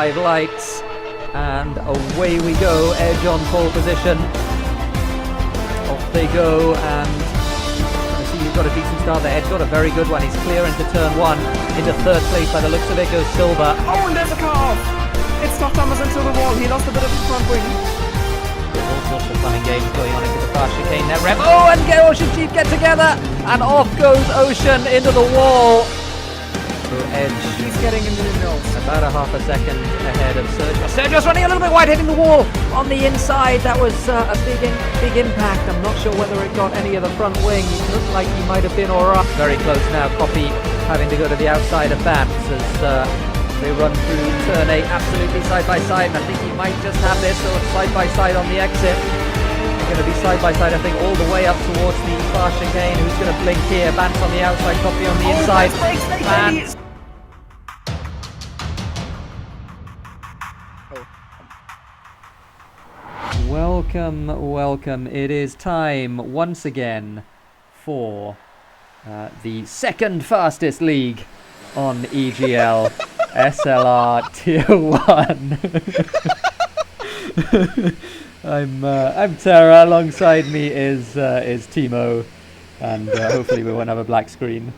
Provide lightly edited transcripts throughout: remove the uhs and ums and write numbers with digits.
5 lights. And away we go, Edge on pole position. Off they go, and I see he's got a decent start there. Edge got a very good one. He's clear into turn 1. Into 3rd place by the looks of it goes Silver. Oh, and there's a car! It's not Thomas into the wall. He lost a bit of his front wing. There's all sorts of fun and games going on into the fast chicane there. Rev. Oh, and OceanChief get together, and off goes Ocean into the wall. So Edge, He's getting into the nose. about a half a second ahead of Sergio. Sergio's running a little bit wide, hitting the wall on the inside. That was a big impact. I'm not sure whether it got any of the front wing. It looked like he might have been alright. Very close now. Copy having to go to the outside of Vance as they run through turn 8 absolutely side by side. And I think he might just have this sort of side by side on the exit. Going to be side by side, I think, all the way up towards the far chicane. Who's going to blink here? Vance on the outside, Copy on the inside. Vance. Welcome. It is time once again for the second fastest league on EGL, SLR Tier 1. I'm Tara. Alongside me is Thimo, and hopefully we won't have a black screen.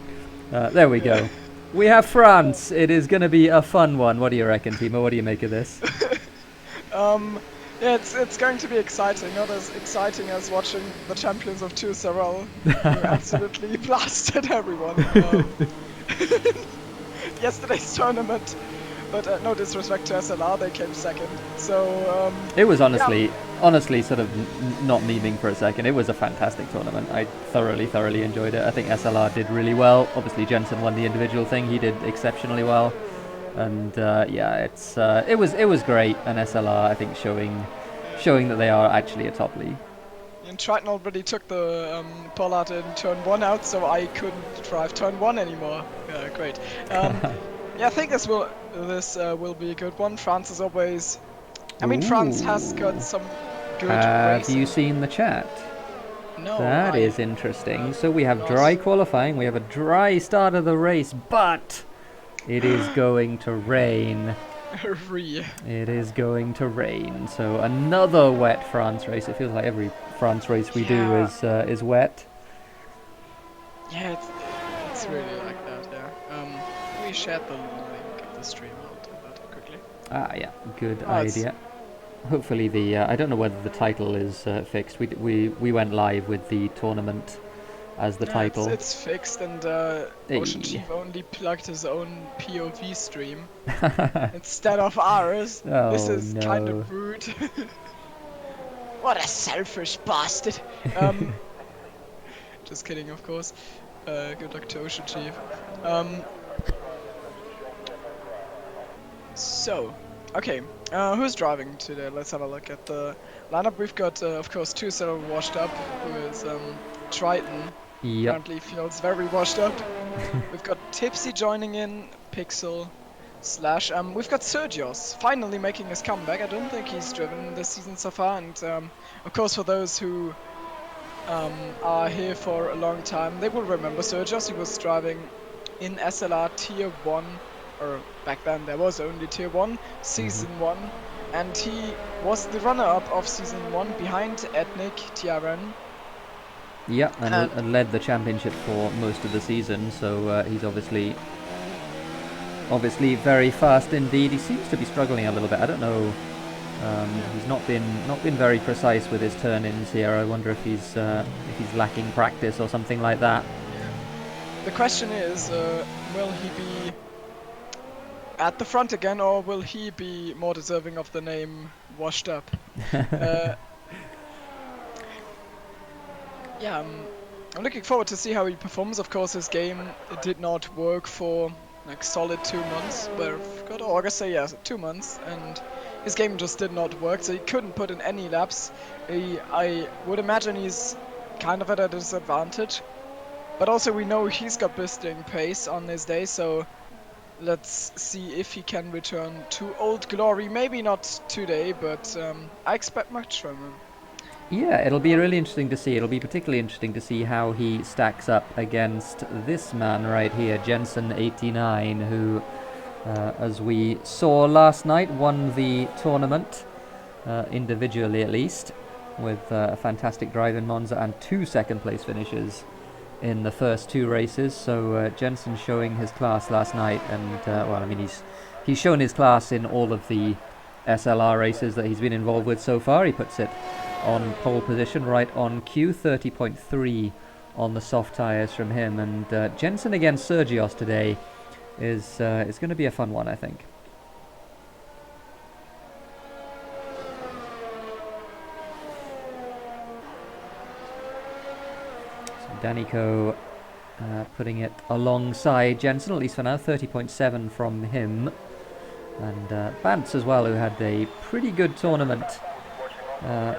There we go. We have France. It is going to be a fun one. What do you reckon, Thimo? What do you make of this? Yeah, it's going to be exciting. Not as exciting as watching the champions of 2 Sarel, who absolutely blasted everyone. Yesterday's tournament, but no disrespect to SLR, they came second. So it was honestly sort of not memeing for a second. It was a fantastic tournament. I thoroughly enjoyed it. I think SLR did really well. Obviously Jensen won the individual thing. He did exceptionally well. And yeah, it was great, and SLR I think showing that they are actually a top league. And Triton already took the Pollard in turn 1 out, so I couldn't drive turn 1 anymore. Great. Yeah, I think this will be a good one. France is always. I mean, France has got some good. Have you seen the chat? No. That is interesting. So we have dry qualifying. We have a dry start of the race, but. It is going to rain. It is going to rain. So another wet France race. It feels like every France race we do is wet. Yeah, it's really like that. Yeah. We shared the link of the stream. I'll do that quickly. Ah, yeah. Good idea. Hopefully the I don't know whether the title is fixed. We went live with the tournament as the title. It's fixed, and OceanChief only plugged his own POV stream instead of ours. Oh, this is no. kind of rude. What a selfish bastard. Just kidding, of course. Good luck to OceanChief. So, okay, who's driving today? Let's have a look at the lineup. We've got, of course, 2 Sarel washed up, who is Triton. Yep. Currently feels very washed up. We've got Tipsy joining in, Pixel, Slash. We've got Sergios finally making his comeback. I don't think he's driven this season so far, and of course for those who are here for a long time, they will remember Sergios. He was driving in SLR Tier 1, or back then there was only Tier 1, Season 1, and he was the runner-up of Season 1 behind Etnik, Tiaren. Yeah, and led the championship for most of the season, so he's obviously very fast indeed. He seems to be struggling a little bit. I don't know. He's not been very precise with his turn-ins here. I wonder if he's lacking practice or something like that. The question is, will he be at the front again, or will he be more deserving of the name washed up? Yeah, I'm looking forward to see how he performs. Of course, his game did not work for like solid 2 months. We've got August, so yeah, 2 months, and his game just did not work, so he couldn't put in any laps. I would imagine he's kind of at a disadvantage, but also we know he's got blistering pace on his day, so let's see if he can return to old glory. Maybe not today, but I expect much from him. Yeah, it'll be really interesting to see. It'll be particularly interesting to see how he stacks up against this man right here, Jensen89, who as we saw last night, won the tournament, individually at least, with a fantastic drive in Monza and 2 second-place finishes in the first 2 races. So Jensen showing his class last night, and well, I mean, he's shown his class in all of the SLR races that he's been involved with so far. He puts it on pole position, right on cue, 30.3 on the soft tyres from him. And Jensen against Sergios today is going to be a fun one, I think. So Danico putting it alongside Jensen, at least for now, 30.7 from him. And Bantz as well, who had a pretty good tournament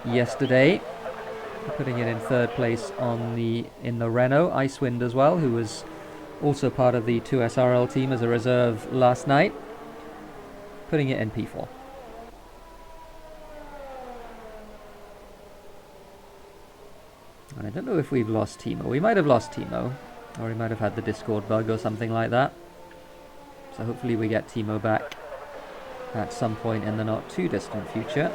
yesterday, putting it in 3rd place in the Renault. Icewind as well, who was also part of the 2SRL team as a reserve last night, putting it in P4. I don't know if we've lost Thimo. We might have lost Thimo, or he might have had the Discord bug or something like that. So hopefully we get Thimo back at some point in the not too distant future.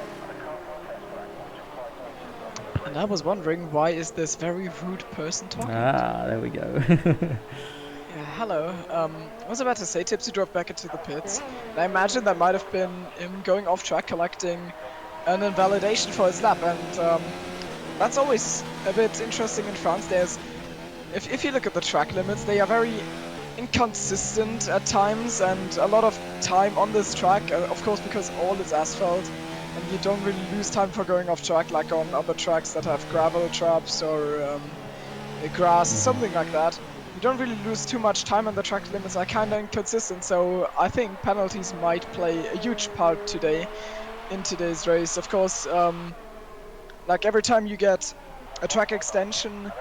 And I was wondering, why is this very rude person talking? Ah, there we go. Yeah, hello. I was about to say, Tipsy drove back into the pits. And I imagine that might have been him going off track, collecting an invalidation for his lap. And that's always a bit interesting in France. If you look at the track limits, they are very inconsistent at times, and a lot of time on this track, of course, because all is asphalt, and you don't really lose time for going off track like on other tracks that have gravel traps or grass, something like that. You don't really lose too much time, and the track limits are kind of inconsistent, so I think penalties might play a huge part today in today's race. Of course, like every time you get a track extension,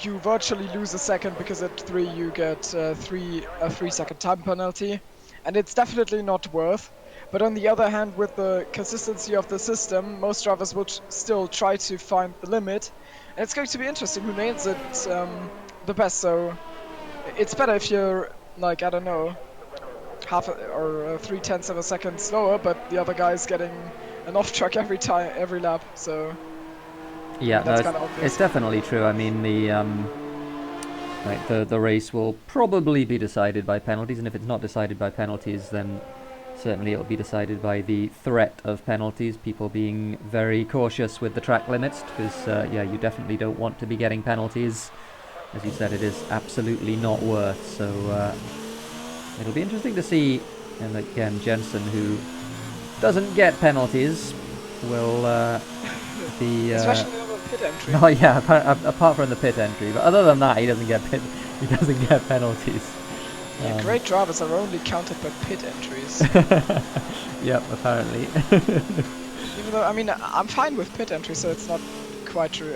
you virtually lose a second, because at 3 you get a 3-second time penalty, and it's definitely not worth. But on the other hand, with the consistency of the system, most drivers will still try to find the limit, and it's going to be interesting who nails it the best. So it's better if you're, like, I don't know, half or 3/10 of a second slower, but the other guy is getting an off track every lap. So yeah, that's no, it's definitely true. I mean, the race will probably be decided by penalties, and if it's not decided by penalties, then certainly it'll be decided by the threat of penalties, people being very cautious with the track limits, because yeah, you definitely don't want to be getting penalties. As you said, it is absolutely not worth. So it'll be interesting to see. And again, Jensen, who doesn't get penalties, will be especially on the pit entry. oh yeah, apart from the pit entry, but other than that, he doesn't get penalties. Yeah, great drivers are only counted by pit entries. Yep, apparently. Even though, I mean, I'm fine with pit entry, so it's not quite true.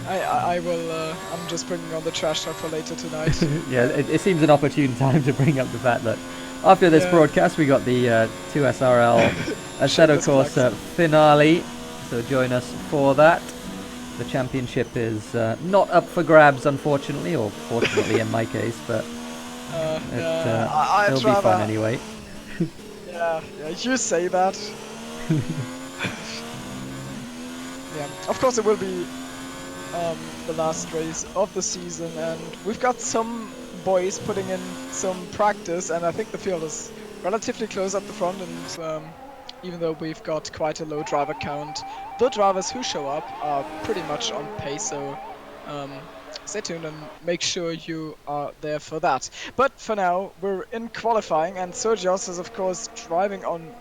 I will, I'm just bringing on the trash talk for later tonight. Yeah, it seems an opportune time to bring up the fact that after this broadcast, we got the 2SRL Assetto Corsa finale, so join us for that. The championship is not up for grabs, unfortunately, or fortunately in my case, but it'll be fun anyway. Yeah, you say that. Yeah, of course it will be the last race of the season, and we've got some boys putting in some practice, and I think the field is relatively close at the front, and even though we've got quite a low driver count, the drivers who show up are pretty much on pace, so stay tuned and make sure you are there for that. But for now, we're in qualifying, and Sergios is of course driving on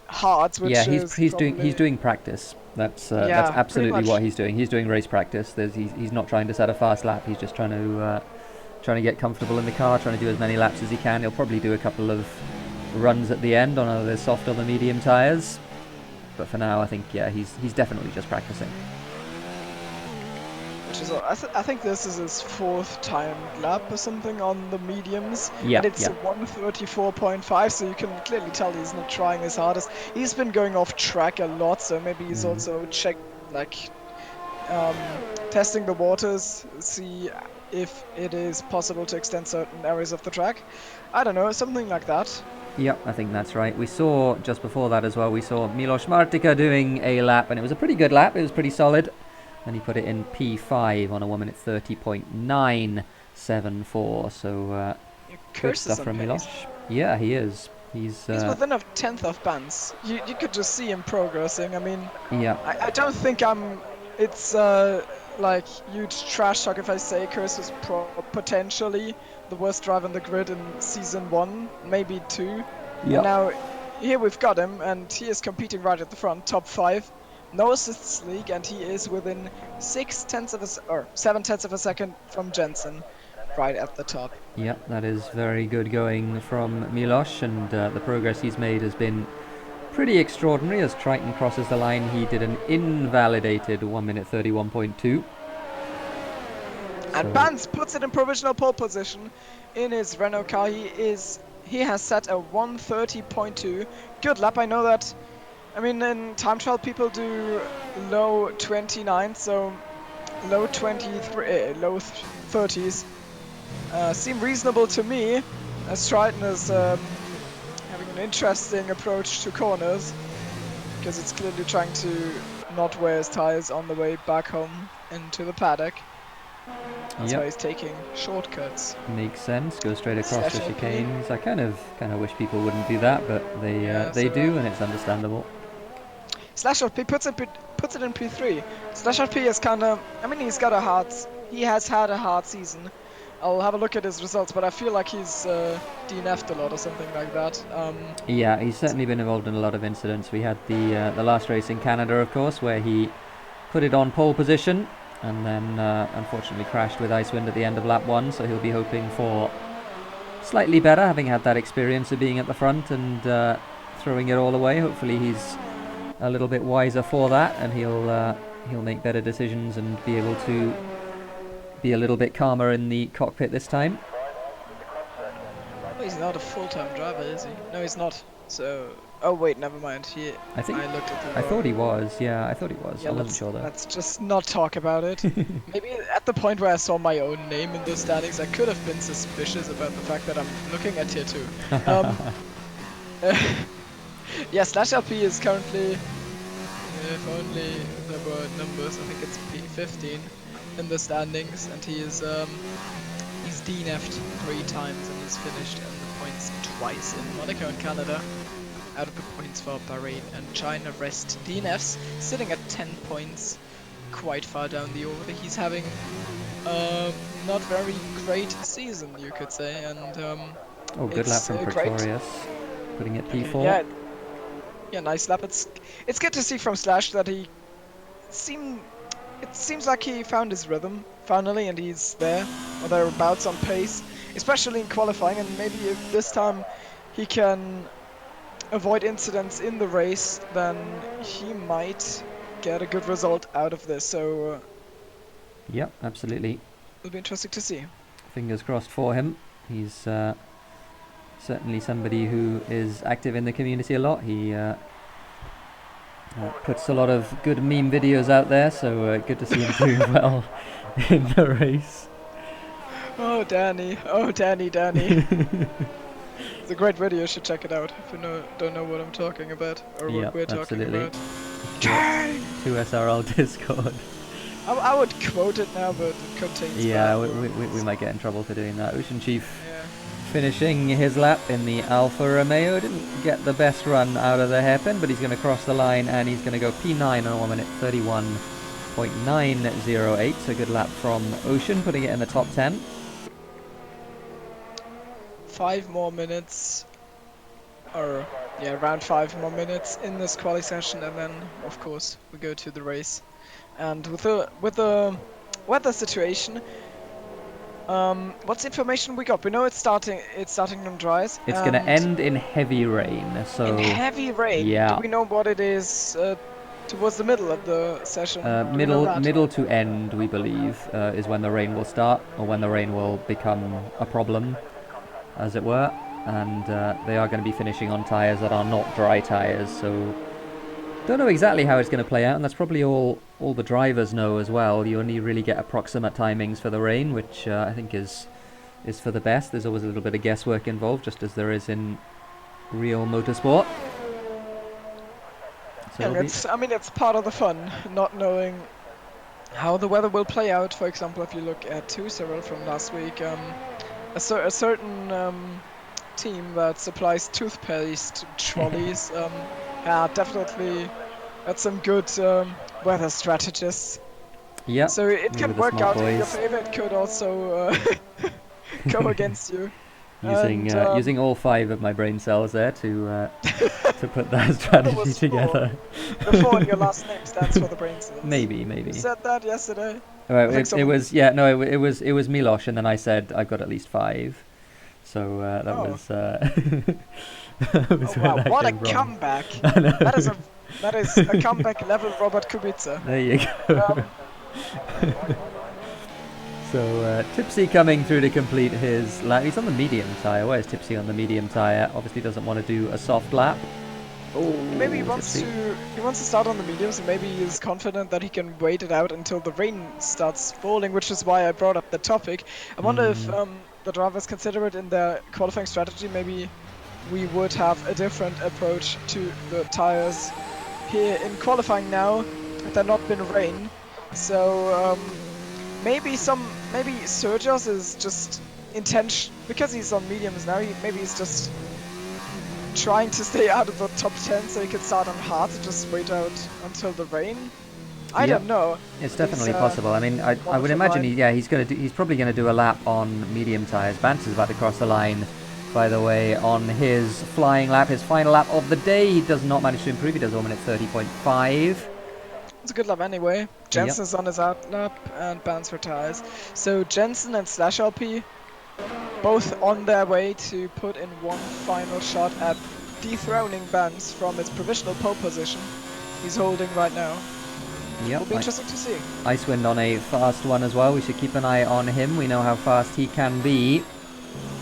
hards, which he's doing practice. That's absolutely what he's doing. He's doing race practice. He's not trying to set a fast lap. He's just trying to get comfortable in the car, trying to do as many laps as he can. He'll probably do a couple of runs at the end on either the soft or the medium tyres, but for now I think he's definitely just practicing. Which is, I think this is his 4th time lap or something on the mediums, yeah, and it's 1:34.5, so you can clearly tell he's not trying his hardest. He's been going off track a lot, so maybe he's also testing the waters, see if it is possible to extend certain areas of the track. I don't know, something like that. Yep, I think that's right. We saw, just before that as well, we saw Milos Martika doing a lap, and it was a pretty good lap. It was pretty solid. And he put it in P5 on a 1 minute 30.974. So, good stuff from Milos. Yeah, he is. He's within a tenth of Benz. You could just see him progressing. I mean, yeah. I don't think it's like huge trash talk if I say Curse was potentially the worst driver in the grid in season 1, maybe 2. Yeah. And now here we've got him, and he is competing right at the front, top 5. No assists league, and he is within 7/10 of a second from Jensen, right at the top. Yeah, that is very good going from Milos, and the progress he's made has been pretty extraordinary. As Triton crosses the line, he did an invalidated 1 minute 31.2. And Banz puts it in provisional pole position in his Renault car. He has set a 1:30.2. Good lap. I know that. I mean, in time trial people do low 29, so low 23, low 30s seem reasonable to me, as Triton is having an interesting approach to corners, because it's clearly trying to not wear his tires on the way back home into the paddock. That's why he's taking shortcuts. Makes sense. Go straight across the chicanes. I kind of wish people wouldn't do that, but they do, and it's understandable. /P puts it in P3. /P is kind of. I mean, he has had a hard season. I'll have a look at his results, but I feel like he's DNF'd a lot or something like that. Yeah, he's certainly been involved in a lot of incidents. We had the last race in Canada, of course, where he put it on pole position, and then unfortunately crashed with Icewind at the end of lap 1, so he'll be hoping for slightly better, having had that experience of being at the front and throwing it all away. Hopefully he's a little bit wiser for that, and he'll make better decisions and be able to be a little bit calmer in the cockpit this time. Well, he's not a full-time driver, is he? No, he's not. So, oh wait, never mind. I looked at the. I thought he was. Yeah, I thought he was. Yeah, I wasn't sure though. Let's just not talk about it. Maybe at the point where I saw my own name in the standings, I could have been suspicious about the fact that I'm looking at tier 2. Yeah, /LP is currently, if only there were numbers, I think it's P15 in the standings, and he's DNF'd 3 times, and he's finished in the points twice in Monaco and Canada. Out of the points for Bahrain and China, rest DNFs, sitting at 10 points, quite far down the order. He's having not very great season, you could say, and good lap from Pretorius, putting it P4. Yeah, nice lap. It's good to see from Slash that it seems like he found his rhythm finally, and he's there or thereabouts on pace, especially in qualifying. And maybe if this time he can avoid incidents in the race, then he might get a good result out of this. So yep, absolutely. It'll be interesting to see. Fingers crossed for him. He's certainly somebody who is active in the community a lot. He puts a lot of good meme videos out there, so good to see him doing well in the race. Oh, Danny. Oh, Danny. It's a great video, you should check it out if you don't know what I'm talking about, or what we're talking about. 2SRL Discord. I would quote it now, but it contains... Yeah, we might get in trouble for doing that. OceanChief finishing his lap in the Alfa Romeo. Didn't get the best run out of the hairpin, but he's going to cross the line, and he's going to go P9 on 1 minute 31.908. So good lap from Ocean, putting it in the top 10. 5 more minutes, or around 5 more minutes in this quali session, and then of course we go to the race. And with the weather situation, what's the information we got? We know it's starting on dries. It's going to end in heavy rain. So in heavy rain. Yeah. Do we know what it is towards the middle of the session? Middle to end, we believe, is when the rain will start, or when the rain will become a problem, as it were. And they are going to be finishing on tyres that are not dry tyres, so Don't know exactly how it's going to play out, and that's probably all the drivers know as well. You only really get approximate timings for the rain, which I think is for the best. There's always a little bit of guesswork involved, just as there is in real motorsport. So I mean, it's part of the fun, not knowing how the weather will play out. For example, if you look at Cyril from last week, a certain team that supplies toothpaste trolleys, yeah, definitely had some good weather strategists. yeah, so it can work out in your boys. favor. It could also go against you. Using all 5 of my brain cells there to put that strategy together. The 4 in your last name stands for the brain cells. Maybe. You said that yesterday. Right, it was Milosh, and then I said I've got at least 5. So that was. Wow! What a comeback! That is a comeback level Robert Kubica. There you go. So Tipsy coming through to complete his lap. He's on the medium tyre. Where's Tipsy on the medium tyre? Obviously doesn't want to do a soft lap. Oh, maybe he wants to start on the mediums, and maybe he's confident that he can wait it out until the rain starts falling, which is why I brought up the topic. I wonder if the drivers consider it in their qualifying strategy. Maybe we would have a different approach to the tires here in qualifying now, if there not been rain. So maybe Sergios is just because he's on mediums now. Maybe he's just trying to stay out of the top 10 so he could start on hard to just wait out until the rain. I don't know. It's definitely possible. I mean, I would imagine he's probably going to do a lap on medium tyres. Bance is about to cross the line, by the way, on his flying lap, his final lap of the day. He does not manage to improve. He does 1 minute 30.5. It's a good lap anyway. Jensen's on his out lap and Bance retires. So Jensen and /LP both on their way to put in one final shot at dethroning Bance from his provisional pole position he's holding right now. Yep. Will be interesting to see. Icewind on a fast one as well. We should keep an eye on him. We know how fast he can be.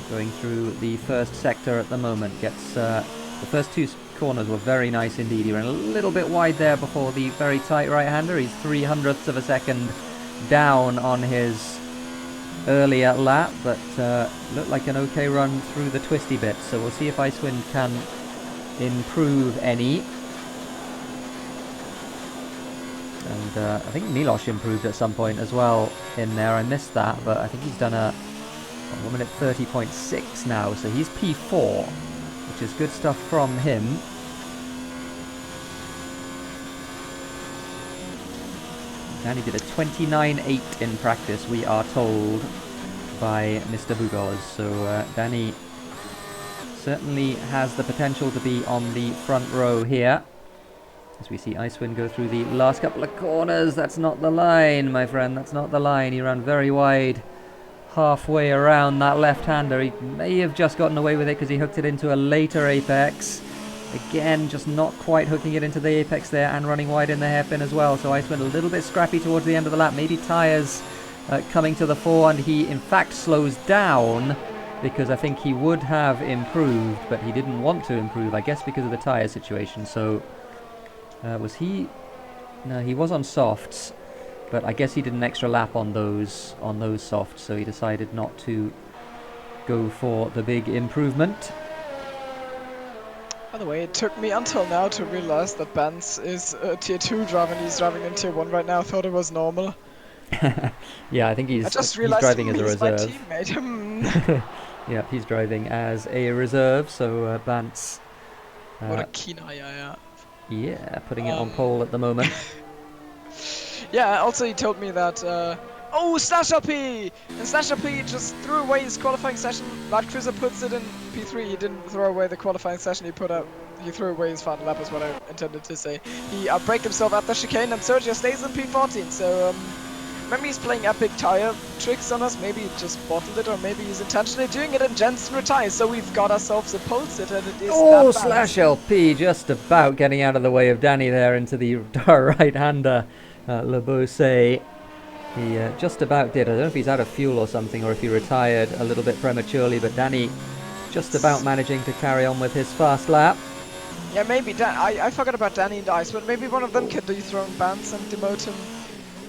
Going through the first sector at the moment. Gets the first 2 corners were very nice indeed. He ran a little bit wide there before the very tight right-hander. He's 0.03 of a second down on his earlier lap, but looked like an okay run through the twisty bit. So we'll see if Icewind can improve any. And I think Milosh improved at some point as well in there. I missed that, but I think he's done a 1 minute 30.6 now, so he's P4, which is good stuff from him. Danny did a 29.8 in practice, we are told by Mr. Bugos. So Danny certainly has the potential to be on the front row here. As we see Icewind go through the last couple of corners. That's not the line, my friend. That's not the line. He ran very wide halfway around that left-hander. He may have just gotten away with it because he hooked it into a later apex. Again, just not quite hooking it into the apex there and running wide in the hairpin as well. So Icewind a little bit scrappy towards the end of the lap. Maybe tyres coming to the fore, and he in fact slows down because I think he would have improved, but he didn't want to improve, I guess because of the tyre situation. So was he? No, he was on softs, but I guess he did an extra lap on those softs, so he decided not to go for the big improvement. By the way, it took me until now to realize that Bance is a tier 2 driver and he's driving in tier 1 right now. I thought it was normal. Yeah, I think he's driving as a reserve. My teammate. Yeah, he's driving as a reserve, so Bance... what a keen eye I have. Yeah, putting it on pole at the moment. Yeah, also he told me that, /LP! And /LP just threw away his qualifying session. Lad Cruiser puts it in P3. He didn't throw away the qualifying session he threw away his final lap, is what I intended to say. He outbraked himself at the chicane, and Sergio stays in P14. So, maybe he's playing epic tire tricks on us. Maybe he just bottled it, or maybe he's intentionally doing it, and Jensen retires. So we've got ourselves a pole sitter, and it is /LP just about getting out of the way of Danny there into the right-hander. Le Beausset. He just about did. I don't know if he's out of fuel or something, or if he retired a little bit prematurely, but Danny just about managing to carry on with his fast lap. Yeah, maybe I forgot about Danny and Ice, but maybe one of them can dethrone Bans and demote him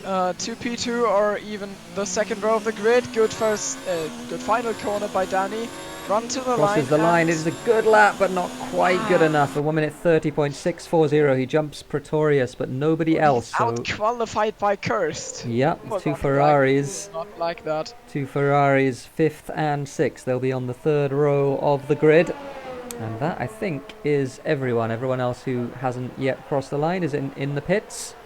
to P2 or even the second row of the grid. Good final corner by Danny. Run to the line. Crosses the line. It is a good lap, but not quite good enough. A 1 minute 30.640. He jumps Pretorius, but nobody else. He's out qualified by Cursed. Yep, two Ferraris. Not like that. Two Ferraris, 5th and 6th. They'll be on the 3rd row of the grid. And that, I think, is everyone. Everyone else who hasn't yet crossed the line is in the pits.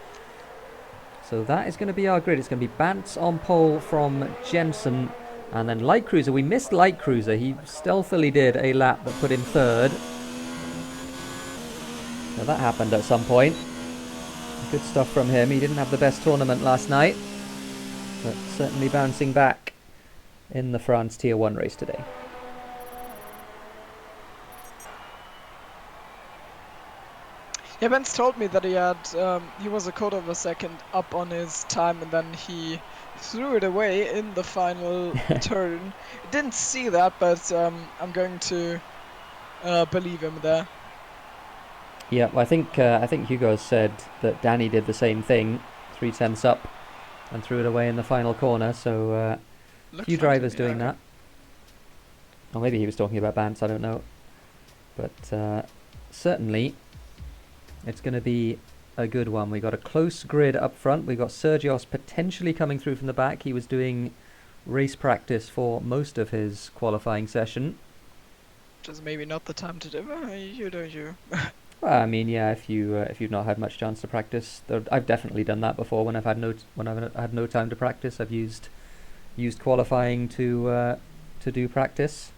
So that is going to be our grid. It's going to be Bantz on pole from Jensen. And then Light Cruiser. We missed Light Cruiser. He stealthily did a lap that put in 3rd. So that happened at some point. Good stuff from him. He didn't have the best tournament last night. But certainly bouncing back in the France Tier 1 race today. Yeah, Ben's told me that he was a quarter of a second up on his time, and then he threw it away in the final turn. Didn't see that, but I'm going to believe him there. Yeah, well, I think Hugo said that Danny did the same thing, 3/10 up, and threw it away in the final corner. So a few drivers doing that. Or maybe he was talking about Bantz, I don't know. But certainly, it's going to be a good one. We got a close grid up front. We got Sergios potentially coming through from the back. He was doing race practice for most of his qualifying session. Just maybe not the time to do. You. Well, I mean, yeah. If you've not had much chance to practice, I've definitely done that before. When I've had no time to practice, I've used qualifying to do practice.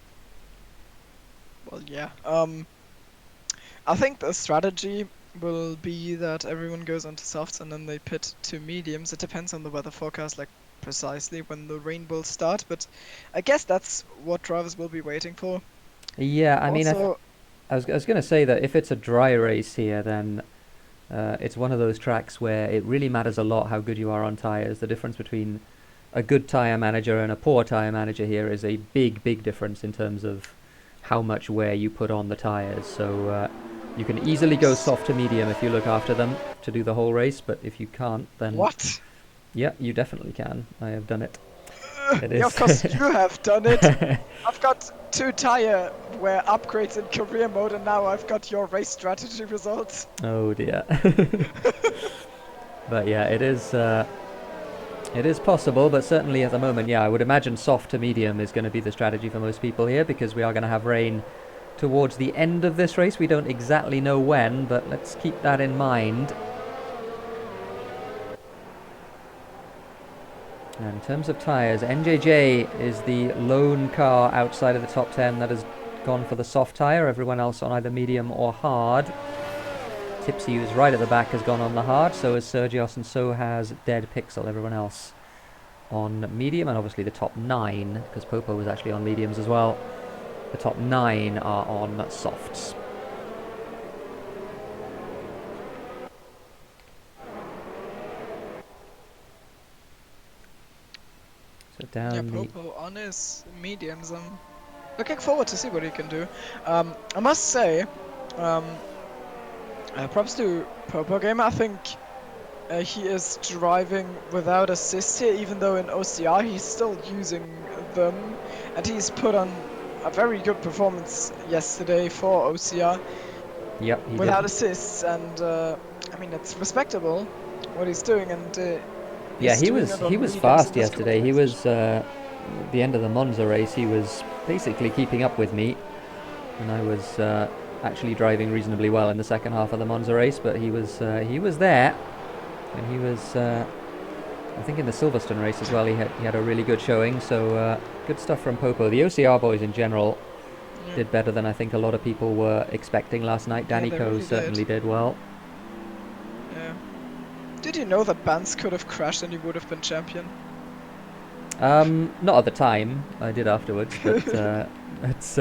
Well, yeah. I think the strategy will be that everyone goes onto softs and then they pit to mediums. It depends on the weather forecast, like precisely when the rain will start, but I guess that's what drivers will be waiting for. Yeah, I mean, I was going to say that if it's a dry race here, then it's one of those tracks where it really matters a lot how good you are on tyres. The difference between a good tyre manager and a poor tyre manager here is a big, big difference in terms of how much wear you put on the tyres. So you can easily go soft to medium if you look after them to do the whole race, but if you can't, then... What? Yeah, you definitely can. I have done it. Yeah, of course you have done it. I've got 2 tyre wear upgrades in career mode, and now I've got your race strategy results. Oh dear. But yeah, it is possible, but certainly at the moment, yeah, I would imagine soft to medium is going to be the strategy for most people here, because we are going to have rain towards the end of this race. We don't exactly know when, but let's keep that in mind. And in terms of tyres, NJJ is the lone car outside of the top 10 that has gone for the soft tyre. Everyone else on either medium or hard. Tipsy, who's right at the back, has gone on the hard. So has Sergios, and so has Dead Pixel. Everyone else on medium, and obviously the top 9, because Popo was actually on mediums as well. The top 9 are on softs. So down yeah, Popo on his mediums. I'm looking forward to see what he can do. I must say, props to Popo Gamer. I think he is driving without assist here, even though in OCR he's still using them, and he's put on a very good performance yesterday for OCR. Yep, he without did. Assists, and I mean, it's respectable what he's doing, and yeah, he was fast yesterday. He was the end of the Monza race. He was basically keeping up with me, and I was actually driving reasonably well in the second half of the Monza race. But he was there, and he was I think in the Silverstone race as well. He had a really good showing. So good stuff from Popo. The OCR boys in general did better than I think a lot of people were expecting last night. Danny Coe really certainly did well. Yeah. Did you know that Bans could have crashed and he would have been champion? Not at the time. I did afterwards, but that's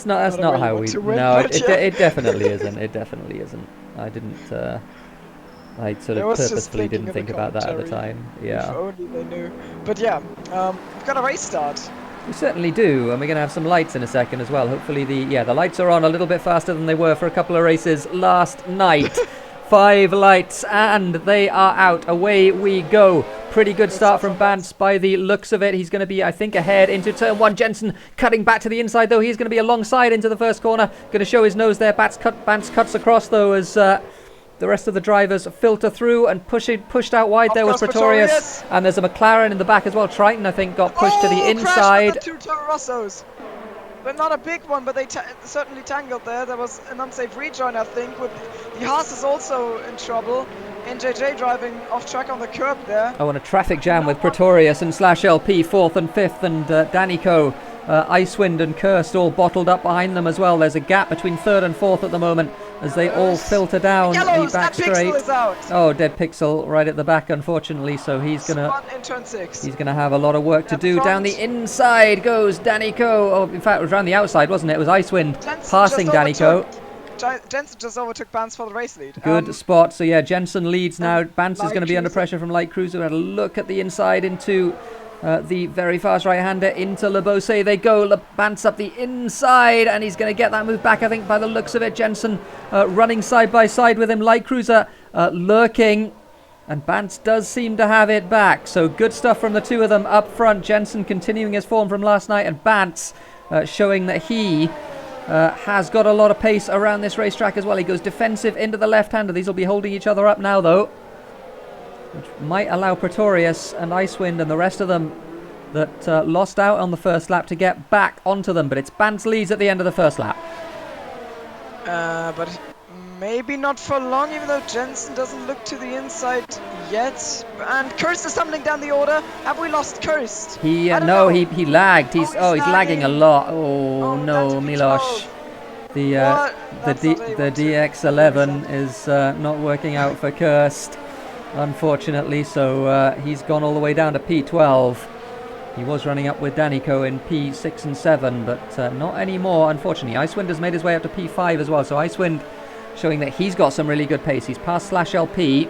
not how we. No, it definitely isn't. It definitely isn't. I didn't. I sort of purposefully didn't think about that at the time. Yeah. If only they knew. But yeah, we've got a race start. We certainly do, and we're going to have some lights in a second as well. Hopefully the lights are on a little bit faster than they were for a couple of races last night. 5 lights, and they are out. Away we go. Pretty good start from Bance by the looks of it. He's going to be, I think, ahead into turn 1. Jensen cutting back to the inside, though. He's going to be alongside into the first corner. Going to show his nose there. Bance cuts across, though, as the rest of the drivers filter through and pushed out wide. There was Pretorius. And there's a McLaren in the back as well. Triton, I think, got pushed to the inside. The 2 Toro Rossos. But not a big one, but they certainly tangled there. There was an unsafe rejoin, I think. With the Haas is also in trouble. NJJ driving off track on the curb there. Oh, and a traffic jam with Pretorius and /LP 4th and 5th, and Danico, Icewind and Kirst all bottled up behind them as well. There's a gap between 3rd and 4th at the moment as they all filter down the back straight. Oh, Dead Pixel right at the back, unfortunately. So he's gonna in turn 6. He's gonna have a lot of work to do. Down the inside goes Danico. Oh, in fact, it was around the outside, wasn't it? It was Icewind passing Danico. Jensen just overtook Bance for the race lead. Good spot. So yeah, Jensen leads now. Bance is going to be under pressure from Light Cruiser. Had a look at the inside into the very fast right-hander into Lebose. They go. Bance up the inside, and he's going to get that move back, I think, by the looks of it. Jensen running side by side with him. Light Cruiser lurking, and Bance does seem to have it back. So good stuff from the two of them up front. Jensen continuing his form from last night, and Bance showing that he has got a lot of pace around this racetrack as well. He goes defensive into the left-hander. These will be holding each other up now, though, which might allow Pretorius and Icewind and the rest of them that lost out on the first lap to get back onto them. But it's Bance leads at the end of the first lap. But maybe not for long, even though Jensen doesn't look to the inside yet. And Kirst is stumbling down the order. Have we lost Kirst? He lagged. He's lagging a lot. Oh no, Miloš. The DX11 is not working out for Kirst, unfortunately. So he's gone all the way down to P12. He was running up with Danico in P6 and 7, but not anymore, unfortunately. Icewind has made his way up to P5 as well. So Icewind showing that he's got some really good pace. He's past /LP,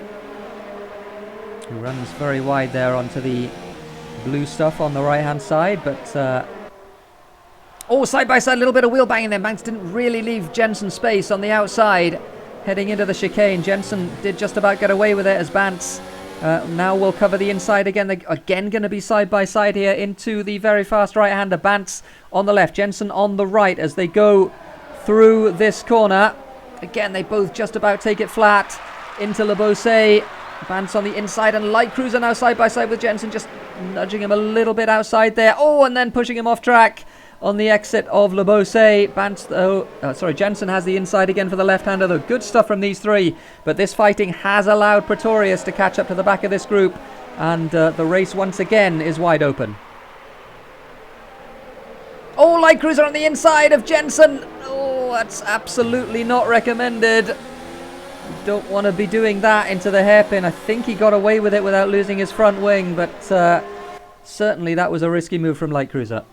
who runs very wide there onto the blue stuff on the right hand side, but side by side, a little bit of wheel banging there. Bance didn't really leave Jensen space on the outside heading into the chicane. Jensen did just about get away with it as Bance now will cover the inside again. They're again going to be side by side here into the very fast right hander. Bance on the left, Jensen on the right as they go through this corner. Again, they both just about take it flat into Lebose. Bance on the inside, and Light Cruiser now side by side with Jensen, just nudging him a little bit outside there. Oh, and then pushing him off track on the exit of Lebose. Jensen has the inside again for the left-hander, though. Good stuff from these three, but this fighting has allowed Pretorius to catch up to the back of this group, and the race once again is wide open. Oh, Light Cruiser on the inside of Jensen. Oh, that's absolutely not recommended. You don't want to be doing that into the hairpin. I think he got away with it without losing his front wing, but certainly that was a risky move from Light Cruiser.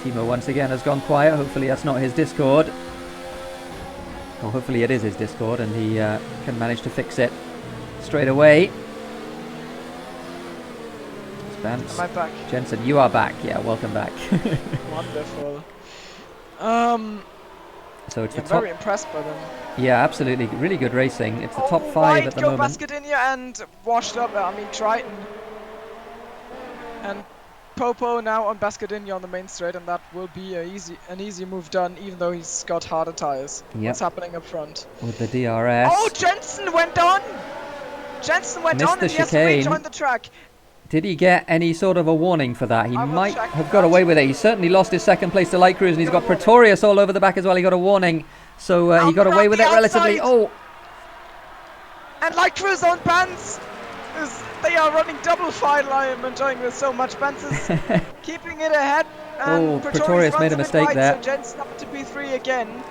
Thimo once again has gone quiet. Hopefully that's not his Discord. Or hopefully it is his Discord and he can manage to fix it straight away. Bance. Am I back? Jensen, you are back. Yeah, welcome back. Wonderful. So it's the top. Very impressed by them. Yeah, absolutely. Really good racing. It's the top 5 at the moment. Bascadinia and washed up. Triton and Popo now on Bascadinia on the main straight, and that will be an easy move done, even though he's got harder tires. Yep. What's happening up front? With the DRS. Oh, Jensen went on! And he has to rejoin the track. Did he get any sort of a warning for that? He might have got away with it. He certainly lost his second place to Light Cruise, and he's got Pretorius all over the back as well. He got a warning, so he got away with it relatively. Oh! And Light Cruise on Bance! They are running double file. I am enjoying this so much. Bance is keeping it ahead. And Pretorius made a mistake there. So Jensen up to P3 again.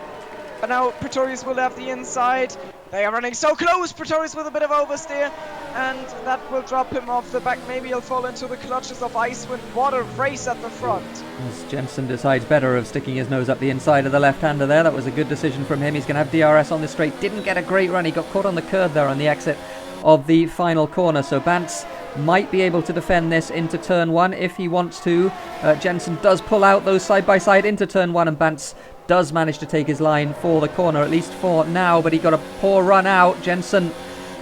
But now Pretorius will have the inside. They are running so close. Pretorius with a bit of oversteer, and that will drop him off the back. Maybe he'll fall into the clutches of Icewind. What a race at the front. As Jensen decides better of sticking his nose up the inside of the left-hander there. That was a good decision from him. He's going to have DRS on the straight. Didn't get a great run. He got caught on the curb there on the exit of the final corner. So Bantz might be able to defend this into turn 1 if he wants to. Jensen does pull out those side-by-side into turn 1, and Bantz does manage to take his line for the corner, at least for now, but he got a poor run out. Jensen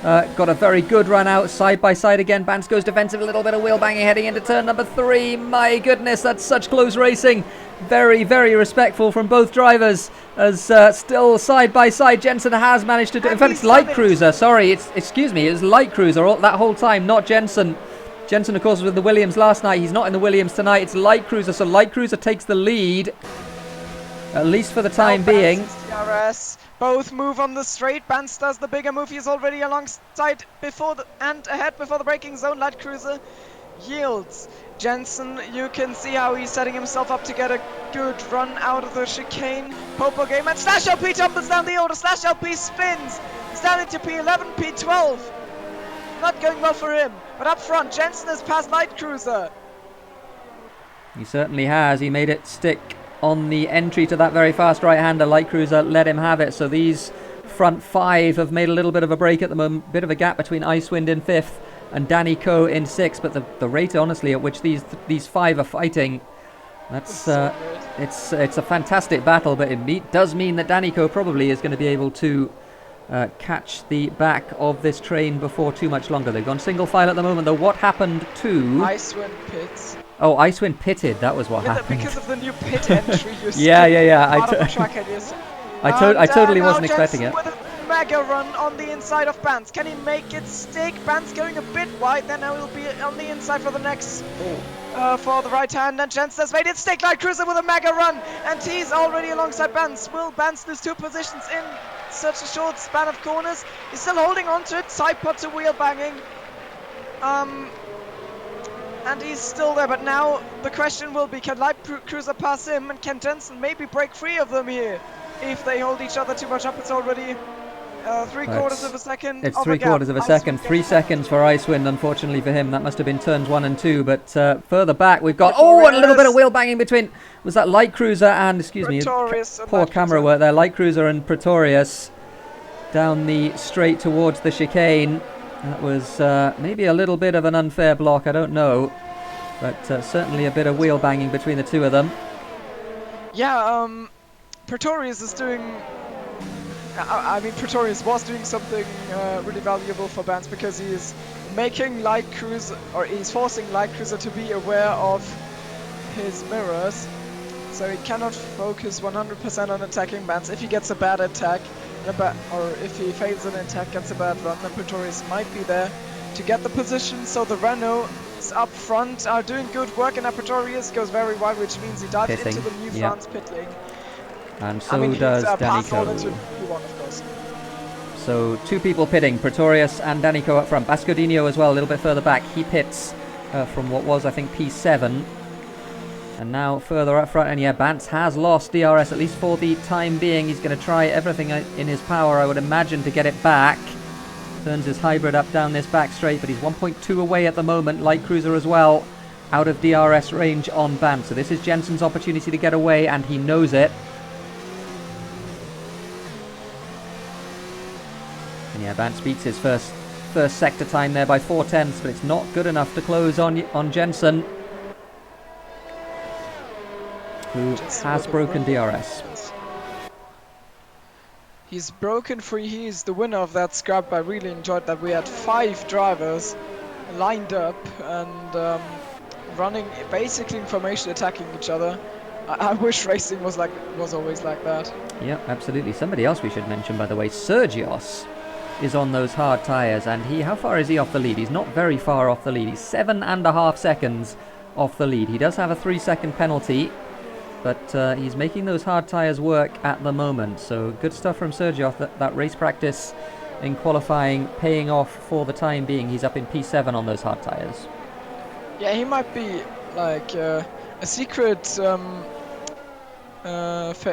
got a very good run out, side-by-side again. Bantz goes defensive, a little bit of wheel banging heading into turn number 3. My goodness, that's such close racing. Very, very respectful from both drivers, as still side-by-side Jensen has managed to do... In fact, it's Light Cruiser, sorry, excuse me, it was Light Cruiser that whole time, not Jensen. Jensen, of course, was with the Williams last night. He's not in the Williams tonight. It's Light Cruiser, so Light Cruiser takes the lead, at least for the time being. DRS. Both move on the straight. Bantz does the bigger move. He's already alongside ahead before the braking zone. Light Cruiser yields. Jensen, you can see how he's setting himself up to get a good run out of the chicane. Popo game, and Slash LP tumbles down the order. Slash LP spins. He's down into P11, P12. Not going well for him. But up front, Jensen has passed Light Cruiser. He certainly has. He made it stick on the entry to that very fast right-hander. Light Cruiser let him have it. So these front 5 have made a little bit of a break at the moment. Bit of a gap between Icewind in 5th and Danny Coe in 6th. But the rate, honestly, at which these 5 are fighting, that's it's a fantastic battle. But it does mean that Danny Coe probably is going to be able to catch the back of this train before too much longer. They've gone single file at the moment, though. What happened to... Icewind pits. Oh, Icewind pitted. That was what happened. Because of the new pit entry. Yeah. I totally wasn't expecting it. With a mega run on the inside of Bantz. Can he make it stick? Bantz going a bit wide. Then he'll be on the inside for the next... for the right hand. And Jensen has made it stick. Light Cruiser with a mega run. And he's already alongside Bantz. Will Bantz lose 2 positions in such a short span of corners? He's still holding on to it. Side pot to wheel banging. And he's still there, but now the question will be, can Light Cruiser pass him, and can Jensen maybe break free of them here? If they hold each other too much up, it's already 3/4 of a second. It's 3/4 of a second. 3 seconds for Icewind, unfortunately for him. That must have been turns 1 and 2, but further back we've got... Oh, and a little bit of wheel banging between... Was that Light Cruiser and... Excuse me, poor camera work there. Light Cruiser and Pretorius down the straight towards the chicane. That was maybe a little bit of an unfair block, I don't know. But certainly a bit of wheel banging between the two of them. Yeah, Pretorius is doing... I mean, Pretorius was doing something really valuable for Bantz, because he is making Light Cruiser, or he's forcing Light Cruiser to be aware of his mirrors. So he cannot focus 100% on attacking Bantz. If he gets a bad attack, or if he fails an attack, gets a bad run, then Pretorius might be there to get the position. So the Renaults up front are doing good work, and Pretorius goes very wide, which means he dives into the New France pit lane. And so does Danny Coe. So 2 people pitting, Pretorius and Danny Coe up front. Bascodino as well, a little bit further back. He pits from what was, I think, P7. And now further up front, and yeah, Bantz has lost DRS, at least for the time being. He's going to try everything in his power, I would imagine, to get it back. Turns his hybrid up down this back straight, but he's 1.2 away at the moment. Light Cruiser as well, out of DRS range on Bantz. So this is Jensen's opportunity to get away, and he knows it. And yeah, Bantz beats his first sector time there by 4/10, but it's not good enough to close on Jensen, who has broken DRS. He's broken free. He's the winner of that scrap. I really enjoyed that. We had 5 drivers lined up and running basically in formation, attacking each other. I wish racing was always like that. Yeah, absolutely. Somebody else we should mention, by the way, Sergios is on those hard tyres, and how far is he off the lead? He's not very far off the lead. He's 7.5 seconds off the lead. He does have a 3-second penalty, but he's making those hard tyres work at the moment. So good stuff from Sergio. That race practice in qualifying paying off for the time being. He's up in P7 on those hard tyres. Yeah, he might be like a secret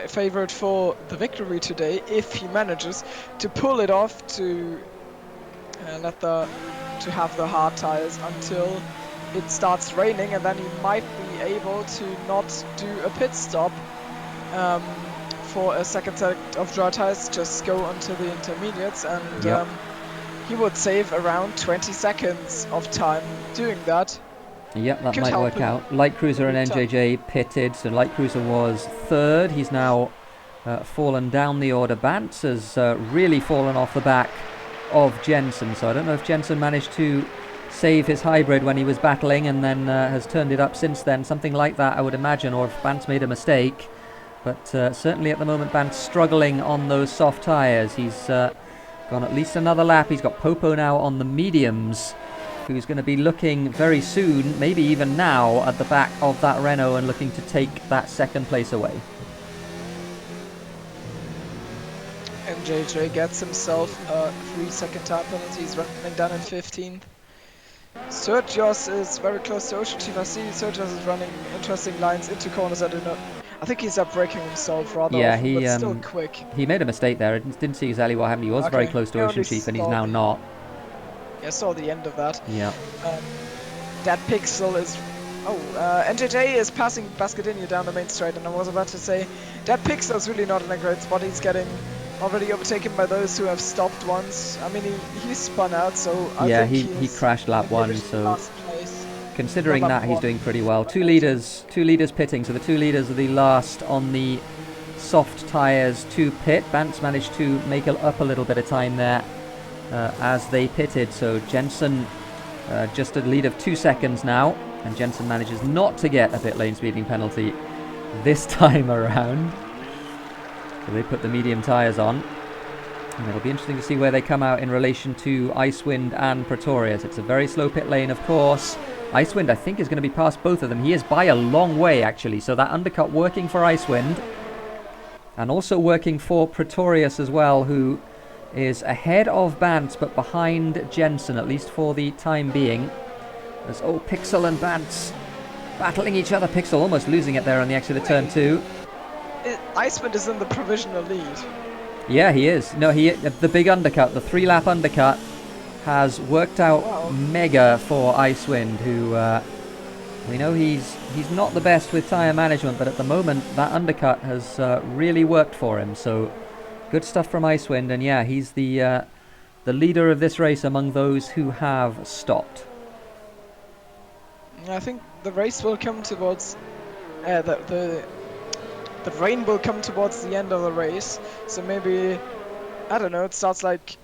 favorite for the victory today, if he manages to pull it off, to have the hard tyres until it starts raining, and then he might be able to not do a pit stop for a second set of dry tyres, just go onto the intermediates, and he would save around 20 seconds of time doing that. Yep, that Could might help work him out. Light Cruiser and big time. NJJ pitted, so Light Cruiser was third. He's now fallen down the order. Bantz has really fallen off the back of Jensen, so I don't know if Jensen managed to save his hybrid when he was battling and then has turned it up since then. Something like that, I would imagine, or if Bantz made a mistake. But certainly at the moment, Bantz struggling on those soft tyres. He's gone at least another lap. He's got Popo now on the mediums, who's going to be looking very soon, maybe even now, at the back of that Renault and looking to take that second place away. MJJ gets himself a 3-second time penalty. He's running down in 15th. Sergios is very close to OceanChief. I see Sergios is running interesting lines into corners. I think he's up braking himself rather often, but still quick. He made a mistake there. I didn't see exactly what happened. He was very close to OceanChief and he's now not. Yeah, I saw the end of that. Yeah. That Pixel is... NJJ is passing Bascadinho down the main straight, and I was about to say that Pixel is really not in a great spot. He's getting already overtaken by those who have stopped once. I mean, he spun out, so I think he crashed lap 1, so last place. Considering that, he's doing pretty well. Two leaders pitting, so the 2 leaders are the last on the soft tyres to pit. Bantz managed to make up a little bit of time there as they pitted, so Jensen just a lead of 2 seconds now, and Jensen manages not to get a pit lane speeding penalty this time around. So they put the medium tyres on, and it'll be interesting to see where they come out in relation to Icewind and Pretorius. It's a very slow pit lane, of course. Icewind, I think, is going to be past both of them. He is by a long way, actually, so that undercut working for Icewind, and also working for Pretorius as well, who is ahead of Bantz, but behind Jensen, at least for the time being. As Pixel and Bantz battling each other. Pixel almost losing it there on the exit of turn 2. Icewind is in the provisional lead. Yeah, he is. No, the big undercut, the 3-lap undercut, has worked out mega for Icewind, who we know he's not the best with tyre management, but at the moment that undercut has really worked for him. So good stuff from Icewind, and yeah, he's the leader of this race among those who have stopped. I think the race will come towards the rain will come towards the end of the race, so maybe, I don't know, it starts like,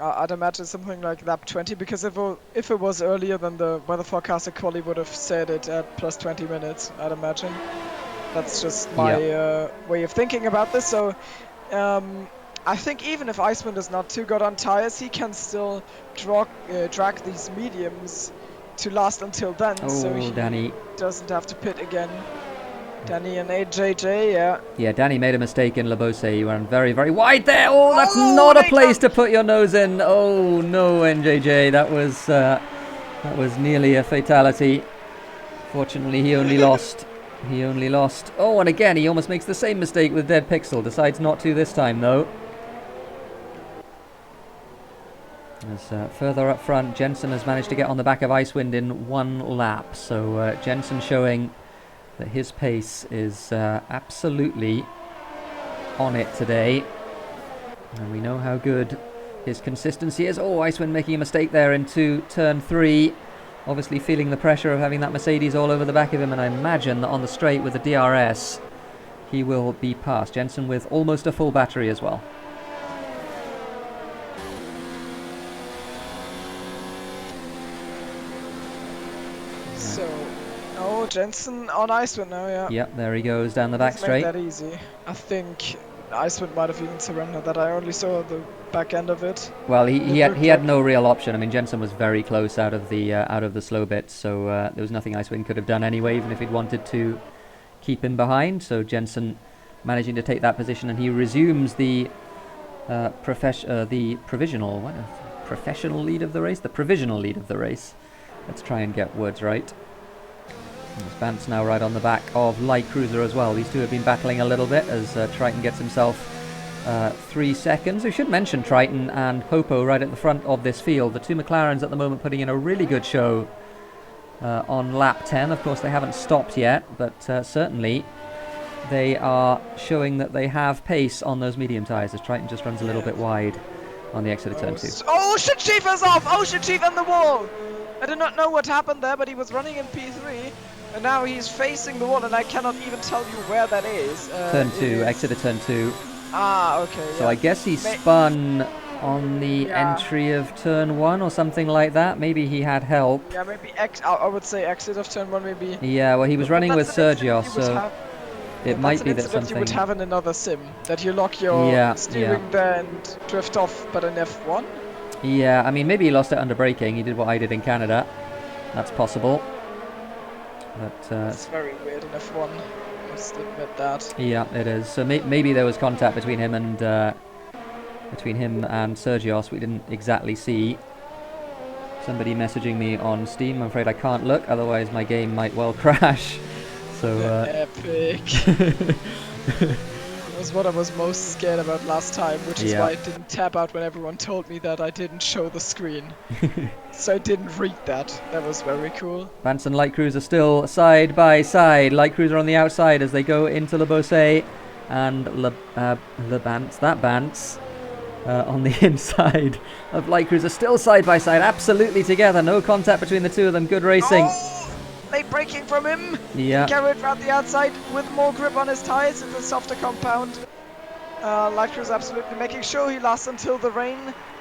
I'd imagine something like lap 20, because if it was earlier, then the weather forecaster quali would have said it at plus 20 minutes, I'd imagine. That's just my way of thinking about this. So I think even if Icewind is not too good on tires, he can still drag these mediums to last until then, so he doesn't have to pit again. Danny and AJJ, yeah. Yeah, Danny made a mistake in Labose. He ran very, very wide there. Oh, that's not a place to put your nose in. Oh, no, NJJ. That was nearly a fatality. Fortunately, he only lost. Oh, and again, he almost makes the same mistake with Dead Pixel. Decides not to this time, though. As further up front, Jensen has managed to get on the back of Icewind in 1 lap. So Jensen showing that his pace is absolutely on it today. And we know how good his consistency is. Oh, Icewind making a mistake there into turn 3. Obviously feeling the pressure of having that Mercedes all over the back of him, and I imagine that on the straight with the DRS, he will be past. Jensen with almost a full battery as well. Jensen on Icewind now, yeah. Yep, there he goes down the back straight. That easy. I think Icewind might have even surrendered that. I only saw the back end of it. Well, he had no real option. I mean, Jensen was very close out of the slow bits, so there was nothing Icewind could have done anyway, even if he'd wanted to keep him behind. So Jensen managing to take that position, and he resumes the professional lead of the race. The provisional lead of the race. Let's try and get words right. Bantz now right on the back of Light Cruiser as well. These two have been battling a little bit as Triton gets himself 3 seconds. We should mention Triton and Popo right at the front of this field. The 2 McLarens at the moment putting in a really good show on lap 10. Of course, they haven't stopped yet, but certainly they are showing that they have pace on those medium tyres as Triton just runs a little bit wide on the exit of turn 2. OceanChief is off! OceanChief in the wall! I do not know what happened there, but he was running in P3, and now he's facing the wall, and I cannot even tell you where that is. Turn 2, exit of turn 2. Ah, okay. So yeah. I guess he spun on the entry of turn 1 or something like that. Maybe he had help. Yeah, maybe I would say exit of turn 1, maybe. Yeah, well, he was running with Sergio, so it might be that that's an incident something. you would have in another sim, that you lock your steering there and drift off, but an F1. Yeah, I mean, maybe he lost it under braking. He did what I did in Canada. That's possible. But it's very weird in F1. I must admit that. Yeah, it is. So maybe there was contact between him and Sergios. We didn't exactly see. Somebody messaging me on Steam. I'm afraid I can't look, otherwise my game might well crash. So epic. That was what I was most scared about last time, which is why I didn't tap out when everyone told me that I didn't show the screen. So I didn't read that. That was very cool. Vance and Light Cruiser still side by side. Light Cruiser on the outside as they go into Le Beausset, and Bance on the inside of Light Cruiser, still side by side, absolutely together. No contact between the two of them. Good racing. Oh! Late braking from him. Yeah. Carried around the outside with more grip on his tires in the softer compound. Light Cruiser absolutely making sure he lasts until the rain.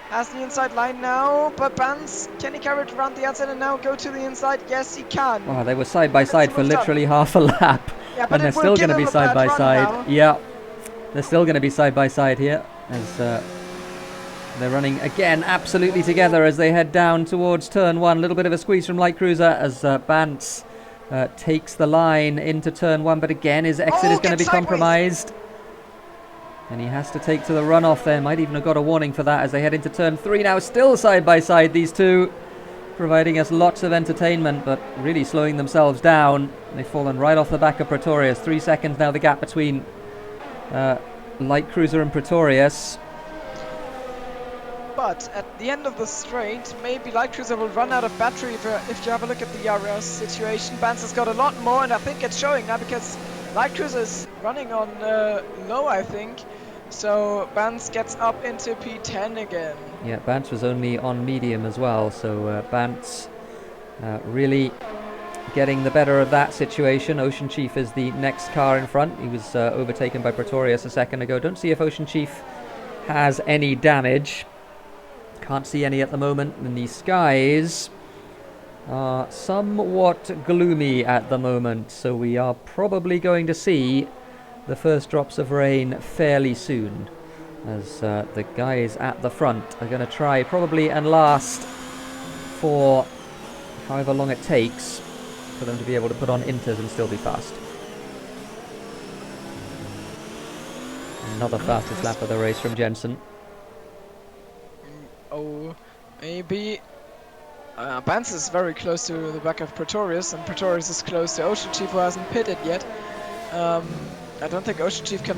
Has the inside line now, but Vance, can he carry it around the outside and now go to the inside? Yes, he can. Wow, they were side by side for literally half a lap. Yeah, and they're still going to be side by side. Yeah, they're still going to be side by side here as they're running again absolutely together as they head down towards turn 1. A little bit of a squeeze from Light Cruiser as Vance takes the line into turn 1, but again his exit is going to be compromised. And he has to take to the runoff there. Might even have got a warning for that as they head into turn 3 now. Still side by side, these two, providing us lots of entertainment, but really slowing themselves down. They've fallen right off the back of Pretorius. 3 seconds now the gap between Light Cruiser and Pretorius. But at the end of the straight, maybe Light Cruiser will run out of battery if you have a look at the RS situation. Vance has got a lot more, and I think it's showing now because Light Cruiser is running on low, I think. So Vance gets up into P10 again. Yeah, Vance was only on medium as well, so Vance really getting the better of that situation. OceanChief is the next car in front. He was overtaken by Pretorius a second ago. Don't see if OceanChief has any damage. Can't see any at the moment, and the skies are somewhat gloomy at the moment, so we are probably going to see the first drops of rain fairly soon, as the guys at the front are going to try probably and last for however long it takes for them to be able to put on inters and still be fast. Another fastest lap of the race from Jensen. Oh, maybe. Vance is very close to the back of Pretorius, and Pretorius is close to OceanChief, who hasn't pitted yet. I don't think OceanChief can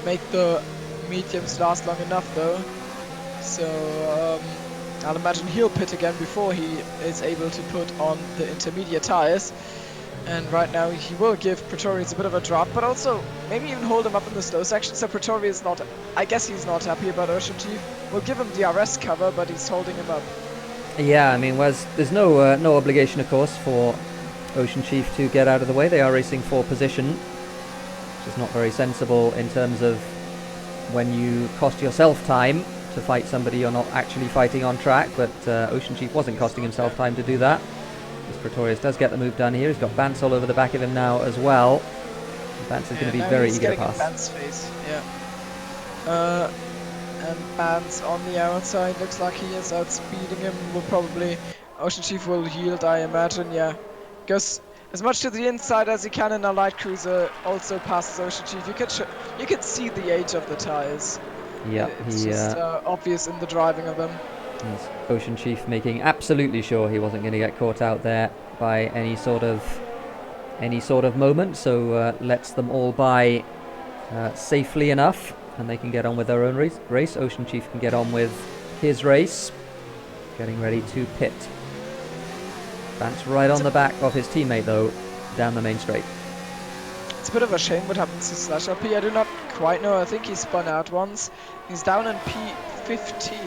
make the mediums last long enough, though. So I'll imagine he'll pit again before he is able to put on the intermediate tires. And right now he will give Pretorius a bit of a drop, but also maybe even hold him up in the slow section. So Pretorius is not, I guess he's not happy about OceanChief. We'll give him the RS cover, but he's holding him up. Yeah, I mean, there's no no obligation, of course, for OceanChief to get out of the way. They are racing for position, which is not very sensible in terms of when you cost yourself time to fight somebody you're not actually fighting on track, but OceanChief wasn't costing himself time to do that. As Pretorius does get the move done here. He's got Vance all over the back of him now as well. Vance is going to be very eager to pass. Vance face, yeah. And Vance on the outside looks like he is outspeeding him. Will probably OceanChief will yield, I imagine. Yeah, goes as much to the inside as he can, and a Light Cruiser also passes OceanChief. You can see the age of the tires. Yeah, it's just obvious in the driving of them. OceanChief making absolutely sure he wasn't going to get caught out there by any sort of moment, so lets them all by safely enough, and they can get on with their own race. OceanChief can get on with his race, getting ready to pit. Vance right on the back of his teammate though, down the main straight. It's a bit of a shame what happens to Slash RP. I do not quite know. I think he spun out once. He's down in P15 15.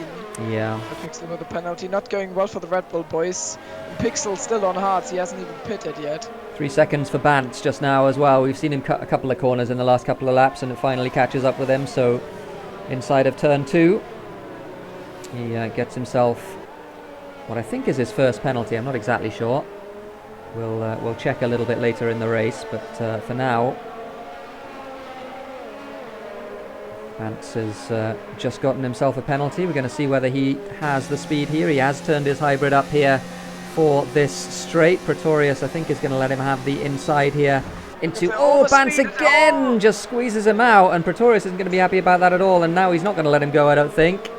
Yeah. For Pixel with a penalty. Not going well for the Red Bull boys. And Pixel still on hards. He hasn't even pitted yet. 3 seconds for Bantz just now as well. We've seen him cut a couple of corners in the last couple of laps, and it finally catches up with him. So inside of turn 2, he gets himself what I think is his first penalty. I'm not exactly sure. We'll check a little bit later in the race, but for now, Bantz has just gotten himself a penalty. We're going to see whether he has the speed here. He has turned his hybrid up here for this straight. Pretorius, I think, is going to let him have the inside here into... Oh, Bantz again just squeezes him out, and Pretorius isn't going to be happy about that at all, and now he's not going to let him go, I don't think.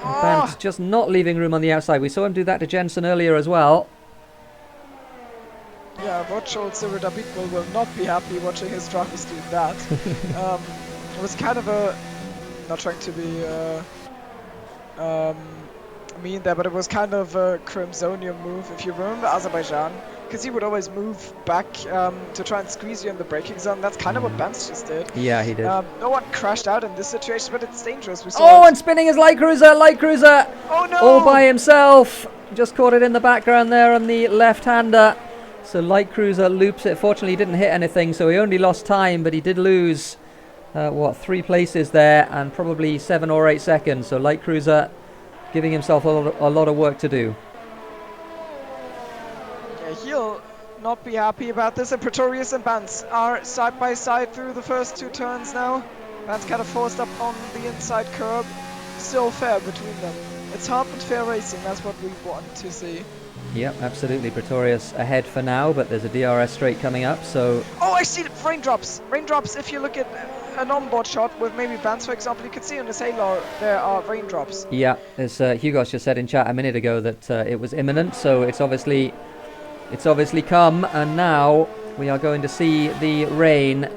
Bantz just not leaving room on the outside. We saw him do that to Jensen earlier as well. Yeah, Rotschuld David will not be happy watching his drivers do that. It was kind of a... not trying to be mean there, but it was kind of a Crimsonium move, if you remember Azerbaijan, because he would always move back to try and squeeze you in the braking zone. That's kind of what Bantz just did. Yeah, he did. No one crashed out in this situation, but it's dangerous. We saw and spinning his light cruiser! Oh no! All by himself! Just caught it in the background there on the left-hander. So light cruiser loops it. Fortunately, he didn't hit anything, so he only lost time, but he did lose, 3 places there, and probably 7 or 8 seconds. So light cruiser giving himself a lot of work to do. Yeah, he'll not be happy about this, and Pretorius and Bantz are side by side through the first 2 turns now. Bantz kind of forced up on the inside curb. Still fair between them. It's hard but fair racing, that's what we want to see. Yep, absolutely. Pretorius ahead for now, but there's a DRS straight coming up, so... Oh, I see raindrops! Raindrops, if you look at an onboard shot with maybe Bantz, for example, you can see on the SLR there are raindrops. Yeah, as Hugos just said in chat a minute ago that it was imminent, so it's obviously come, and now we are going to see the rain,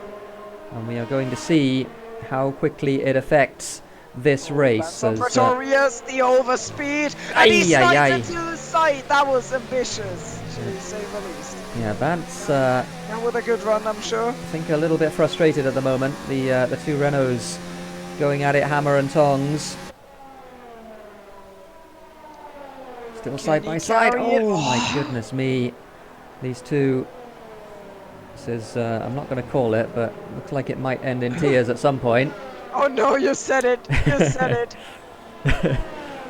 and we are going to see how quickly it affects this race. Pretorius, the overspeed, and he slides into the side. That was ambitious, to say the least. Yeah, Bantz and with a good run, I'm sure. I think a little bit frustrated at the moment. The 2 Renaults going at it hammer and tongs. Still side by side. Oh my goodness me. These two. This is, I'm not going to call it, but looks like it might end in tears at some point. Oh no, you said it. You said it.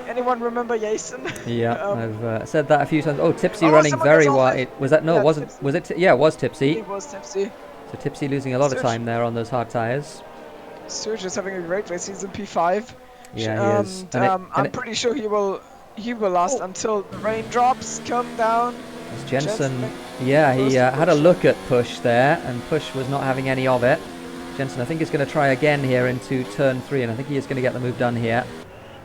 Anyone remember Jason? Yeah, I've said that a few times. Oh, Tipsy running very wide. Was that? No, it wasn't. Tipsy. Was it? Yeah, it was Tipsy. It was Tipsy. So Tipsy losing a lot of time there on those hard tyres. Serge is having a great race. He's in P5. Yeah, he is. I'm pretty sure he will last until the raindrops come down. Jensen, yeah, he had a look at Push there, and Push was not having any of it. Jensen, I think, is going to try again here into turn 3, and I think he is going to get the move done here.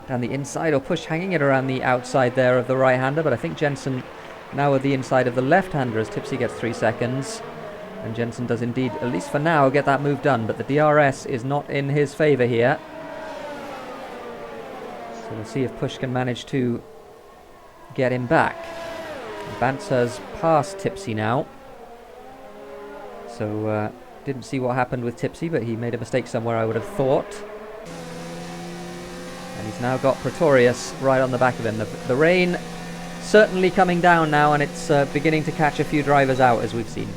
Down the inside, or Push hanging it around the outside there of the right-hander, but I think Jensen now with the inside of the left-hander as Tipsy gets 3 seconds. And Jensen does indeed, at least for now, get that move done, but the DRS is not in his favour here. So we'll see if Push can manage to get him back. Bantz has passed Tipsy now. So, didn't see what happened with Tipsy, but he made a mistake somewhere, I would have thought. And he's now got Pretorius right on the back of him. The rain certainly coming down now, and it's beginning to catch a few drivers out, as we've seen.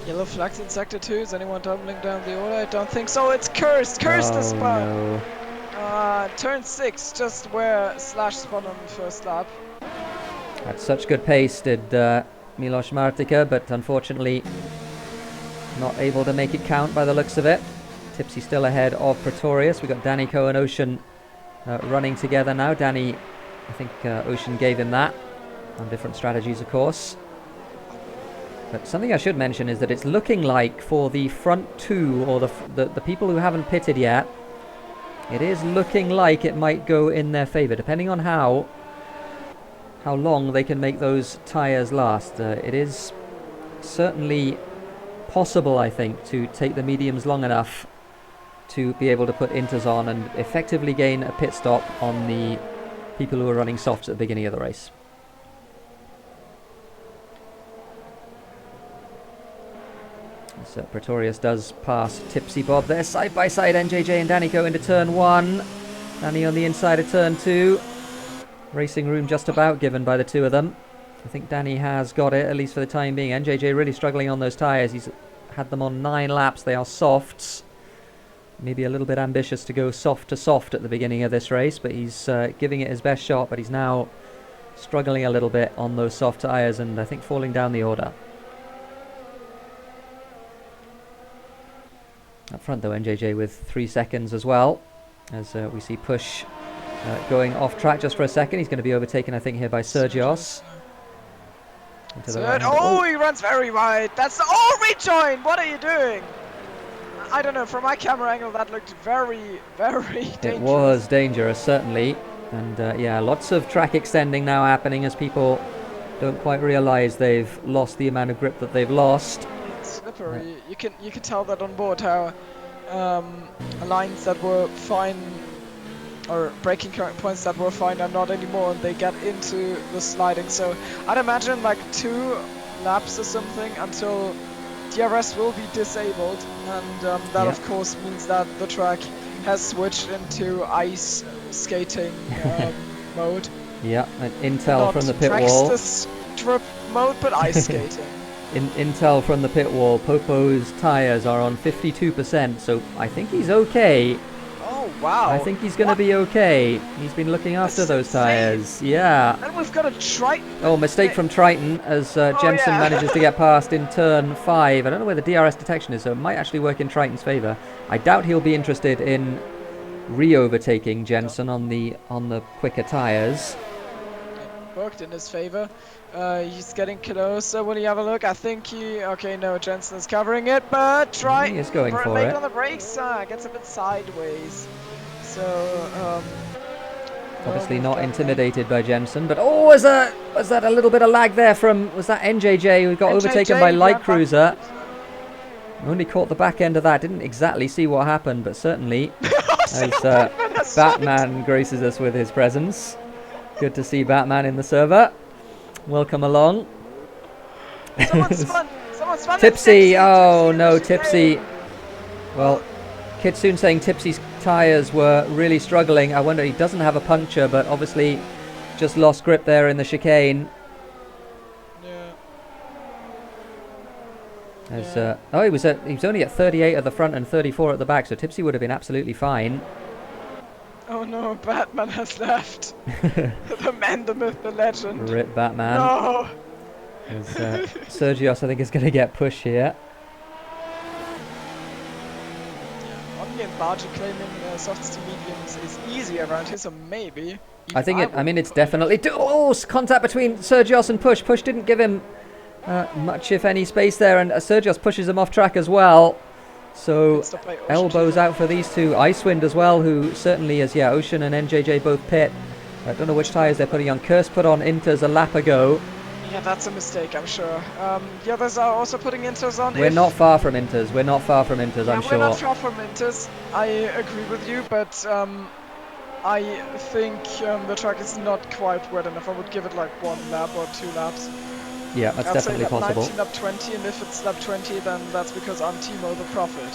Yellow flags in sector 2. Is anyone tumbling down the order? I don't think so. It's Cursed. Cursed the spot. No. Turn 6, just where Slash spun on the first lap. At such good pace did Milos Martika, but unfortunately not able to make it count by the looks of it. Tipsy still ahead of Pretorius. We've got Danny Coe and Ocean running together now. Danny, I think Ocean gave him that on different strategies, of course. But something I should mention is that it's looking like for the front 2, or the people who haven't pitted yet, it is looking like it might go in their favour, depending on how long they can make those tyres last. It is certainly possible, I think, to take the mediums long enough to be able to put inters on and effectively gain a pit stop on the people who are running softs at the beginning of the race. So Pretorius does pass TipsyBob there, side by side. NJJ and Danny go into turn 1. Danny on the inside of turn 2. Racing room just about given by the two of them. I think Danny has got it, at least for the time being. NJJ really struggling on those tyres. He's had them on 9 laps. They are softs. Maybe a little bit ambitious to go soft to soft at the beginning of this race, but he's giving it his best shot. But he's now struggling a little bit on those soft tyres and I think falling down the order. Up front though, NJJ with 3 seconds as well, as we see Push going off track just for a second. He's going to be overtaken, I think, here by Sergios. Oh, he runs very wide. That's rejoin. What are you doing? I don't know. From my camera angle, that looked very, very dangerous. It was dangerous, certainly. And yeah, lots of track extending now happening as people don't quite realise they've lost the amount of grip that they've lost. It's slippery. You can tell that on board how lines that were fine, or braking points that were fine, are not anymore, and they get into the sliding. So I'd imagine like 2 laps or something until DRS will be disabled, and that of course means that the track has switched into ice skating mode. Yeah, an intel Not from the pit wall. Strip mode, but ice skating. Intel from the pit wall. Popo's tyres are on 52%, so I think he's okay. Oh wow! I think he's going to be okay. He's been looking after those tyres. Yeah. And we've got a Triton. Oh, mistake from Triton as Jensen manages to get past in turn 5. I don't know where the DRS detection is, so it might actually work in Triton's favour. I doubt he'll be interested in re-overtaking Jensen on the quicker tyres. It worked in his favour. He's getting closer. Will you have a look? I think okay, no, Jensen is covering it, but Triton he is going for late it. on the brakes. Gets a bit sideways. So obviously not intimidated by Jensen, but was that a little bit of lag there from, was that NJJ who got overtaken by Light Cruiser? Only caught the back end of that, didn't exactly see what happened, but certainly as Batman graces us with his presence. Good to see Batman in the server. Welcome along. Someone's spun Tipsy, oh no, Tipsy. Well, Kitsune saying Tipsy's tyres were really struggling. I wonder, he doesn't have a puncture, but obviously just lost grip there in the chicane. Yeah. He was only at 38 at the front and 34 at the back, so Tipsy would have been absolutely fine. Oh no, Batman has left. The man, the myth, the legend. Rip Batman. No. Sergios, I think, is going to get pushed here. Omni and Bargy claiming softs to mediums is easy around here, so maybe. I think it's definitely. Contact between Sergios and Push. Push didn't give him much, if any, space there, and Sergios pushes him off track as well. So elbows out for these two. Icewind as well, who certainly is, Ocean and NJJ both pit. I don't know which tyres they're putting on. Curse put on Inters a lap ago. Yeah, that's a mistake, I'm sure. The others are also putting Inters on. We're not far from Inters. I'm sure. We're not far from Inters. I agree with you, but I think the track is not quite wet enough. I would give it like 1 lap or 2 laps. Yeah, that's definitely possible. 19 lap 20, and if it's lap 20, then that's because I'm Thimo the Prophet.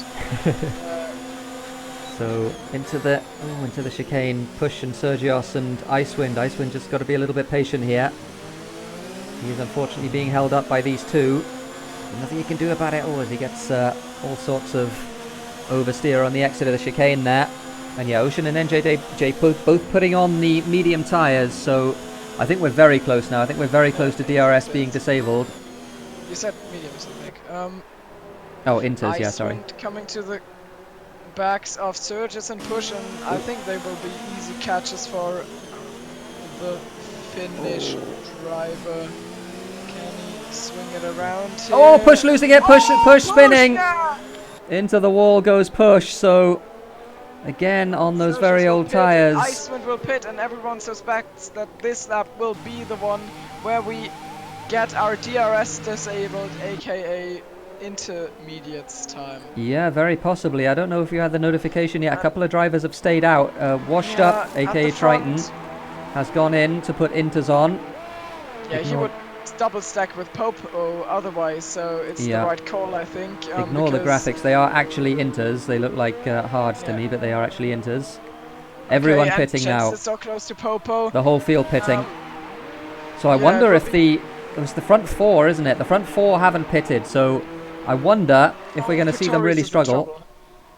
So into the chicane, Push and Sergios and Icewind. Icewind just got to be a little bit patient here. He's unfortunately being held up by these two. Nothing he can do about it all as he gets all sorts of oversteer on the exit of the chicane there. And Ocean and NJJ both putting on the medium tyres, so I think we're very close now. I think we're very close to DRS being disabled. You said mediums, I think. Oh, Inters, yeah, sorry. Coming to the backs of Sergios and Push, and I think they will be easy catches for the Finnish driver. Can he swing it around here? Oh, Push losing it. Push spinning. Yeah. Into the wall goes Push, so again on those very old tyres. Icewind will pit, and everyone suspects that this lap will be the one where we get our DRS disabled, aka intermediates time. Yeah, very possibly. I don't know if you had the notification yet. A couple of drivers have stayed out. Washed Up, aka Triton, has gone in to put Inters on. Yeah, he would double stack with Popo otherwise, so it's the right call, I think. Ignore the graphics. They are actually inters. They look like hards to me, but they are actually inters. Everyone pitting now. So close to Popo. The whole field pitting. So I wonder if it was the front four, isn't it? The front four haven't pitted, so I wonder if we're going to see them really struggle.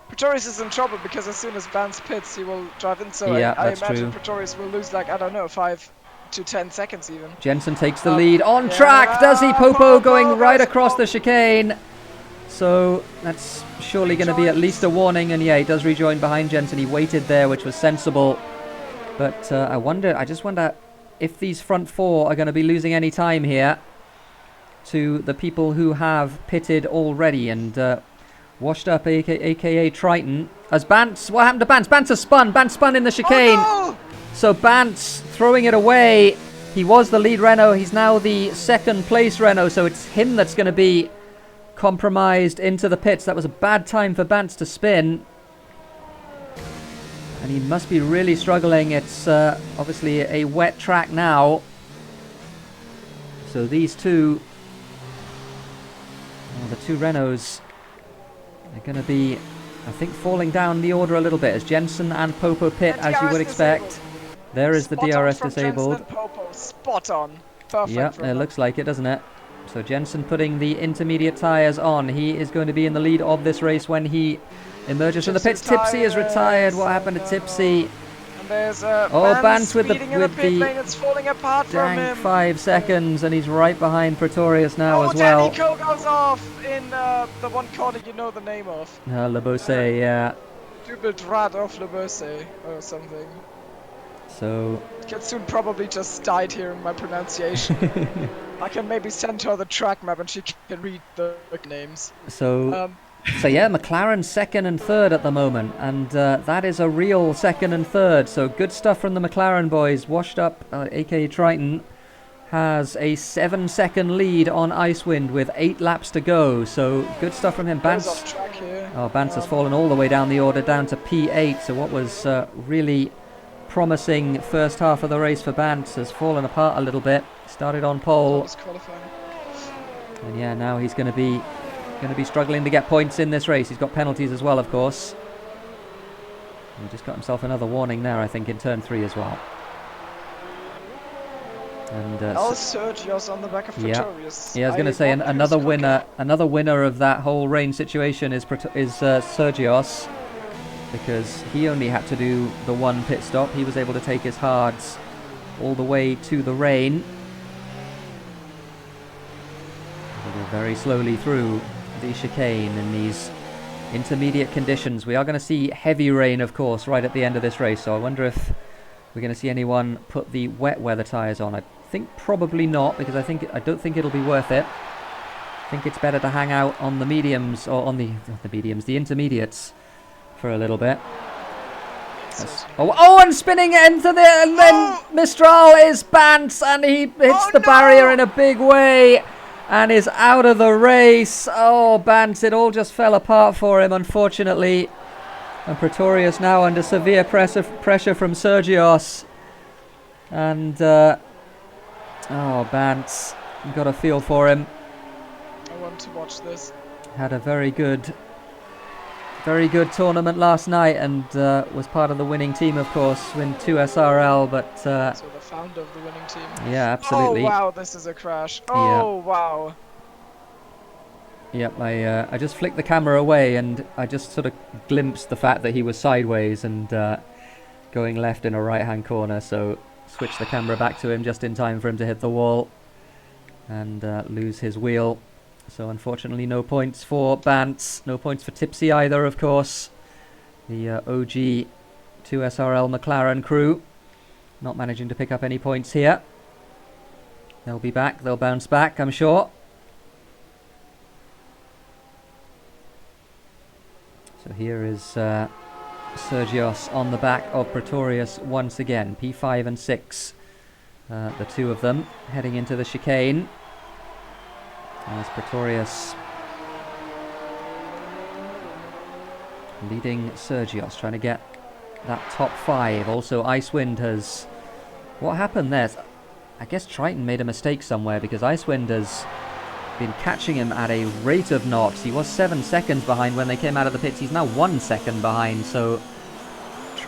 Pretorius is in trouble because as soon as Vance pits, he will drive in. So yeah, I imagine Pretorius will lose, like, I don't know, 5 to 10 seconds even. Jensen takes the lead on track. Does he? Popo going right across the chicane. So that's surely going to be at least a warning. And yeah, he does rejoin behind Jensen. He waited there, which was sensible. But I just wonder if these front four are going to be losing any time here to the people who have pitted already. And washed up, aka Triton. As Bance, what happened to Bance? Bance has spun. Bance spun in the chicane. Oh, no! So Bance throwing it away. He was the lead Renault. He's now the second place Renault. So it's him that's going to be compromised into the pits. That was a bad time for Bance to spin. And he must be really struggling. It's obviously a wet track now. So these two, the two Renaults, they're going to be, I think, falling down the order a little bit as Jensen and Popo pit, as you would expect. Disabled. There is the DRS disabled. Popo. Spot on. Perfect. Yeah, it looks like it, doesn't it? So Jensen putting the intermediate tyres on. He is going to be in the lead of this race when he emerges from the pits. Tipsy is retired. What happened to Tipsy? There's Bance with the it's falling apart from him. 5 seconds, and he's right behind Pretorius now as well. Nico goes off in the one corner you know the name of. Le Beausset, yeah. Dubeldraht of Le Beausset or something. So Kitsune probably just died here in my pronunciation. I can maybe send her the track map and she can read the names. So yeah, McLaren second and third at the moment, and that is a real second and third. So good stuff from the McLaren boys. Washed up, aka Triton, has a 7-second lead on Icewind with 8 laps to go. So good stuff from him. Bance has fallen all the way down the order, down to P8. So what was really promising first half of the race for Bance has fallen apart a little bit. Started on pole, and yeah, now he's going to be struggling to get points in this race. He's got penalties as well, of course. He just got himself another warning there, I think, in turn 3 as well. And Sergio's on the back of Pretorius. Yeah, I was going to say another winner of that whole rain situation is Sergios, because he only had to do the one pit stop. He was able to take his hards all the way to the rain. Very slowly through the chicane in these intermediate conditions. We are going to see heavy rain, of course, right at the end of this race. So I wonder if we're going to see anyone put the wet weather tyres on. I think probably not, because I don't think it'll be worth it. I think it's better to hang out on the mediums, or on the intermediates for a little bit. And spinning into the, and then Mistral is Bance, and he hits the barrier in a big way and is out of the race. Oh, Bance, it all just fell apart for him, unfortunately. And Pretorius now under severe pressure from Sergios. And, Bance, you got a feel for him. I want to watch this. Had a very good tournament last night, and was part of the winning team, of course, win 2 SRL, but so the founder of the winning team. Yeah, absolutely. Oh wow, this is a crash. Oh yeah. Wow. Yep, I just flicked the camera away, and I just sort of glimpsed the fact that he was sideways and going left in a right-hand corner, so switched the camera back to him just in time for him to hit the wall and lose his wheel. So unfortunately no points for Bance, no points for Tipsy either, of course. The OG 2SRL McLaren crew not managing to pick up any points here. They'll be back, they'll bounce back, I'm sure. So here is Sergios on the back of Pretorius once again, P5 and 6. The two of them heading into the chicane. As Pretorius leading Sergios, trying to get that top 5. Also, Icewind has... What happened there? I guess Triton made a mistake somewhere, because Icewind has been catching him at a rate of knots. He was 7 seconds behind when they came out of the pits. He's now 1 second behind, so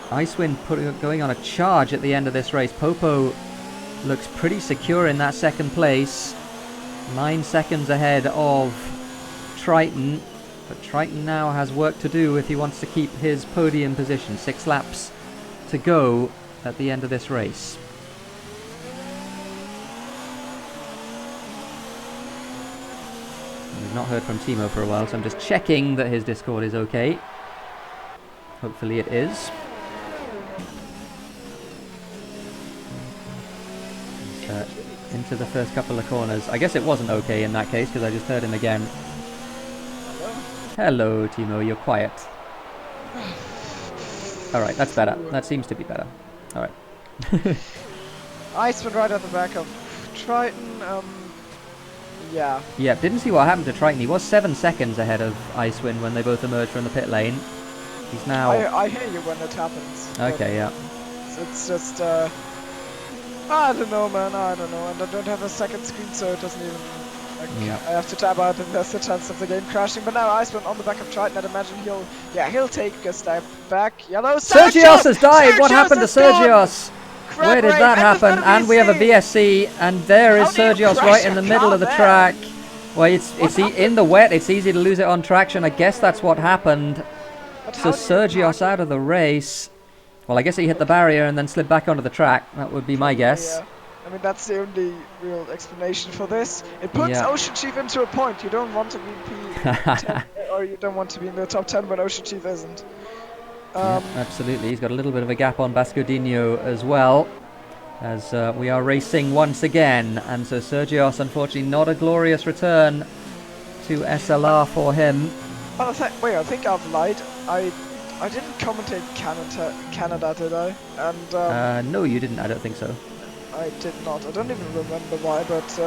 Icewind going on a charge at the end of this race. Popo looks pretty secure in that second place. 9 seconds ahead of Triton. But Triton now has work to do if he wants to keep his podium position. 6 laps to go at the end of this race. We've not heard from Thimo for a while, so I'm just checking that his Discord is okay. Hopefully it is. Into the first couple of corners. I guess it wasn't okay in that case, because I just heard him again. Hello, Thimo, you're quiet. Alright, that's better. That seems to be better. Alright. Icewind right at the back of Triton. Yeah. Yeah, didn't see what happened to Triton. He was 7 seconds ahead of Icewind when they both emerged from the pit lane. He's now... I hear you when it happens. Okay, yeah. It's just, I don't know, man, I don't know. And I don't have a second screen, so it doesn't even... Like, yeah. I have to tab out and there's the chance of the game crashing. But now Icewind on the back of Triton, I'd imagine he'll take a step back. Yellow, Sergios has died! What happened to Sergios? Where did that happen? And we have a VSC, and there is Sergios right in the middle of the track. Well, it's in the wet. It's easy to lose it on traction. I guess that's what happened. So Sergios out of the race. Well, I guess he hit the barrier and then slid back onto the track. That would be my guess. Yeah. I mean, that's the only real explanation for this. It puts OceanChief into a point. You don't want to be P10, or you don't want to be in the top 10 when OceanChief isn't. Yeah, absolutely. He's got a little bit of a gap on Bascodinho as well, as we are racing once again. And so Sergios, unfortunately, not a glorious return to SLR for him. Wait, I think I've lied. I didn't commentate Canada, did I? And no, you didn't. I don't think so. I did not. I don't even remember why, but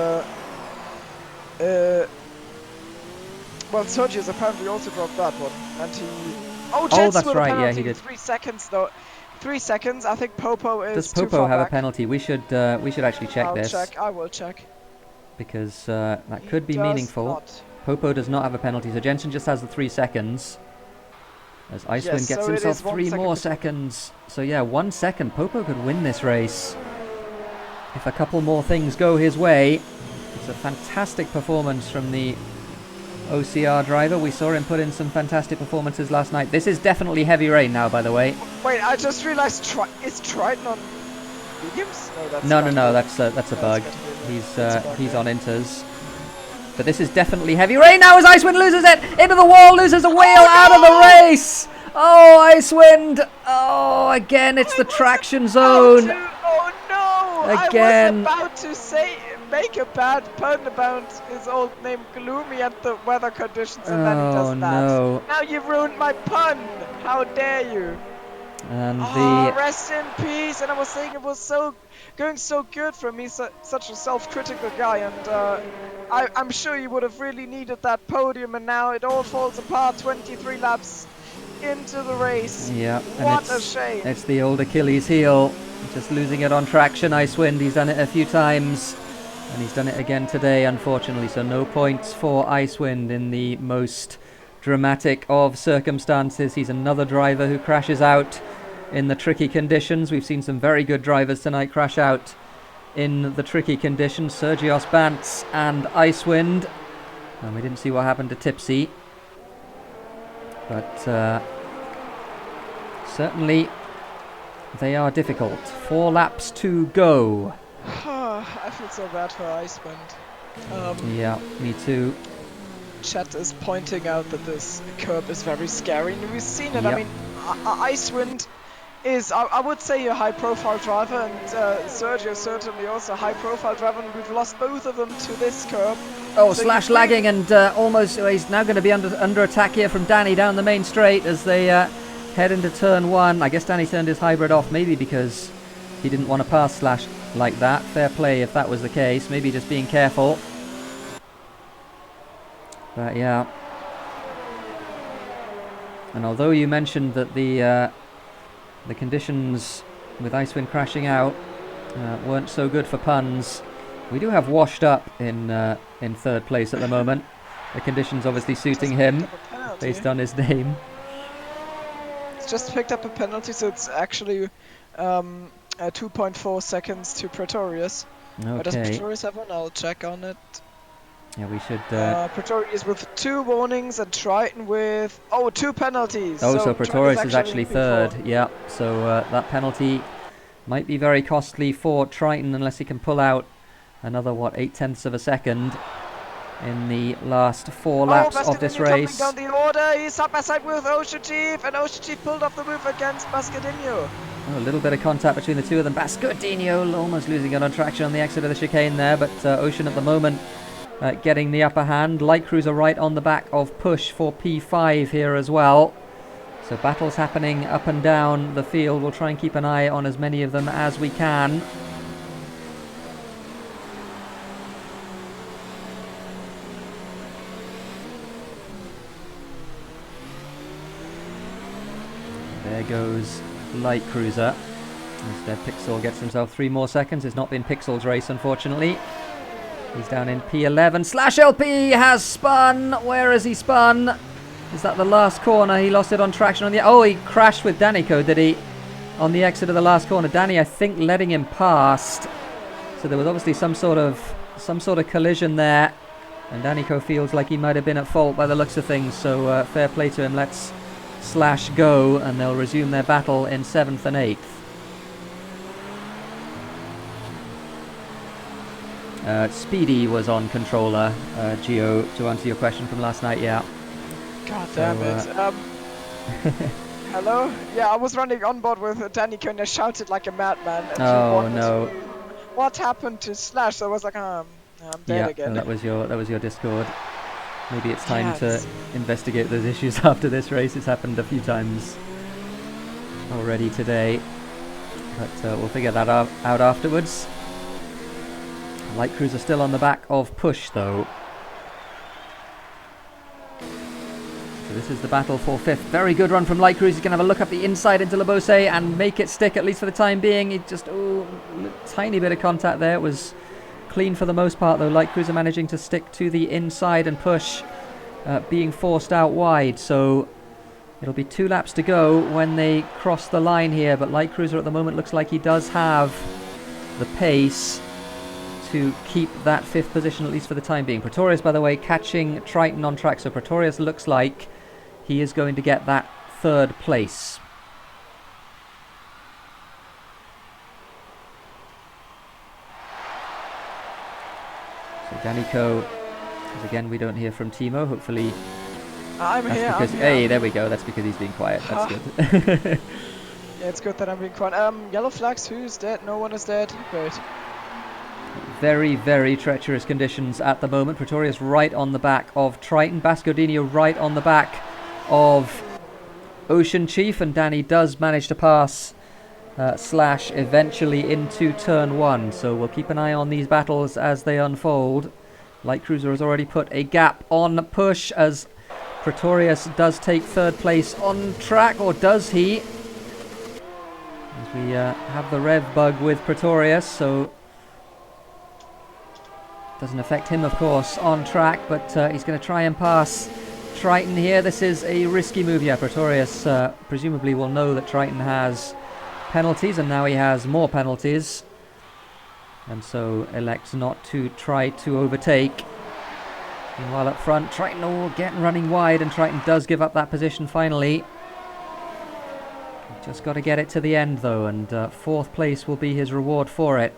well, Sergios apparently also dropped that one, and he. Oh, that's right. Yeah, he did. 3 seconds though. 3 seconds. I think Popo is. Does too Popo far have back. a penalty? We should actually check this. I will check. Because that could be meaningful. Not. Popo does not have a penalty, so Jensen just has the 3 seconds. As Icewind gets himself 3 more seconds. So yeah, 1 second. Popo could win this race if a couple more things go his way. It's a fantastic performance from the OCR driver. We saw him put in some fantastic performances last night. This is definitely heavy rain now, by the way. Wait, I just realized is Triton on mediums? No, that's a bug. He's on inters. But this is definitely heavy rain now as Icewind loses it into the wall, loses a wheel out of the race. Oh, Icewind. Oh, again, it's the traction zone. Oh no! Again. I was about to make a bad pun about his old name Gloomy and the weather conditions, and then he does that. No. Now you've ruined my pun. How dare you? And rest in peace. And I was saying it was going so good for me, such a self-critical guy, and I'm sure you would have really needed that podium, and now it all falls apart 23 laps into the race. Yeah. What a shame. It's the old Achilles heel. Just losing it on traction, Icewind. He's done it a few times, and he's done it again today, unfortunately. So no points for Icewind in the most dramatic of circumstances. He's another driver who crashes out in the tricky conditions. We've seen some very good drivers tonight crash out in the tricky conditions. Sergios, Bantz and Icewind. And we didn't see what happened to Tipsy. But certainly they are difficult. 4 laps to go. I feel so bad for Icewind. Yeah, me too. Chat is pointing out that this curb is very scary, and we've seen it. Yep. I mean, Icewind is, I would say, a high-profile driver, and Sergio certainly also a high-profile driver, and we've lost both of them to this curb. Oh, so Slash lagging, and almost he's now going to be under attack here from Danny down the main straight as they head into turn 1. I guess Danny turned his hybrid off, maybe because he didn't want to pass Slash like that. Fair play if that was the case. Maybe just being careful. But yeah. And although you mentioned that the conditions with Icewind crashing out weren't so good for puns. We do have Washed Up in third place at the moment. The conditions obviously suiting him based on his name. It's just picked up a penalty, so it's actually 2.4 seconds to Pretorius. Does Okay. Pretorius have one? I'll check on it. Yeah, we should... Pretorius with 2 warnings and Triton with... 2 penalties! Oh, so Pretorius is actually third. P4. Yeah, so that penalty might be very costly for Triton unless he can pull out another, 8/10 of a second in the last 4 laps of this race. Coming down the order, he's side by side with OceanChief, and OceanChief pulled off the move against Bascadinho. Oh, a little bit of contact between the two of them. Bascadinho almost losing it on traction on the exit of the chicane there, but Ocean at the moment getting the upper hand. Light Cruiser right on the back of Push for P5 here as well. So battles happening up and down the field. We'll try and keep an eye on as many of them as we can. There goes Light Cruiser. Instead, Pixel gets himself 3 more seconds. It's not been Pixel's race, unfortunately. He's down in P11. Slash LP has spun. Where has he spun? Is that the last corner? He lost it on traction on the... Oh, he crashed with Danico, did he? On the exit of the last corner. Danny, I think, letting him past. So there was obviously some sort of collision there. And Danico feels like he might have been at fault by the looks of things. So fair play to him. Let's Slash go, and they'll resume their battle in 7th and 8th. Speedy was on controller, Geo, to answer your question from last night, yeah. God damn it. Hello? Yeah, I was running on board with Danico and I shouted like a madman. And oh no. What happened to Slash? So I was like, I'm dead again. Yeah, that was your Discord. Maybe it's time to investigate those issues after this race. It's happened a few times already today. But we'll figure that out afterwards. Light Cruiser still on the back of Push, though. So this is the battle for 5th. Very good run from Light Cruiser. He's going to have a look up the inside into Labose and make it stick, at least for the time being. He just, tiny bit of contact there. It was clean for the most part, though. Light Cruiser managing to stick to the inside and Push being forced out wide. So it'll be 2 laps to go when they cross the line here. But Light Cruiser at the moment looks like he does have the pace to keep that 5th position, at least for the time being. Pretorius, by the way, catching Triton on track. So Pretorius looks like he is going to get that 3rd place. So Danico, because again we don't hear from Thimo. Hopefully I'm here. Hey, there we go. That's because he's being quiet. That's good. Yeah, it's good that I'm being quiet. Yellow flags. Who's dead? No one is dead. Great. Very, very treacherous conditions at the moment. Pretorius right on the back of Triton. Bascodinho right on the back of OceanChief. And Danny does manage to pass Slash eventually into turn 1. So we'll keep an eye on these battles as they unfold. Light Cruiser has already put a gap on Push as Pretorius does take 3rd place on track. Or does he? As we have the rev bug with Pretorius. So doesn't affect him, of course, on track, but he's going to try and pass Triton here. This is a risky move. Yeah, Pretorius presumably will know that Triton has penalties, and now he has more penalties. And so elects not to try to overtake. Meanwhile, up front, Triton getting running wide, and Triton does give up that position finally. Just got to get it to the end, though, and 4th place will be his reward for it.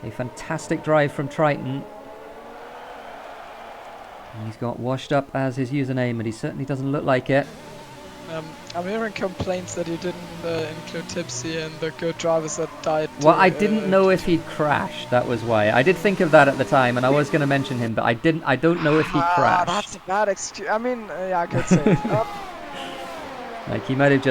A fantastic drive from Triton. And he's got Washed Up as his username, and he certainly doesn't look like it. I'm hearing complaints that he didn't include Tipsy and the good drivers that died. Well, I didn't know if he'd crashed. That was why. I did think of that at the time, and I was going to mention him, but I didn't. I don't know if he crashed. That's a bad excuse. I mean, yeah, I could say. Like he might have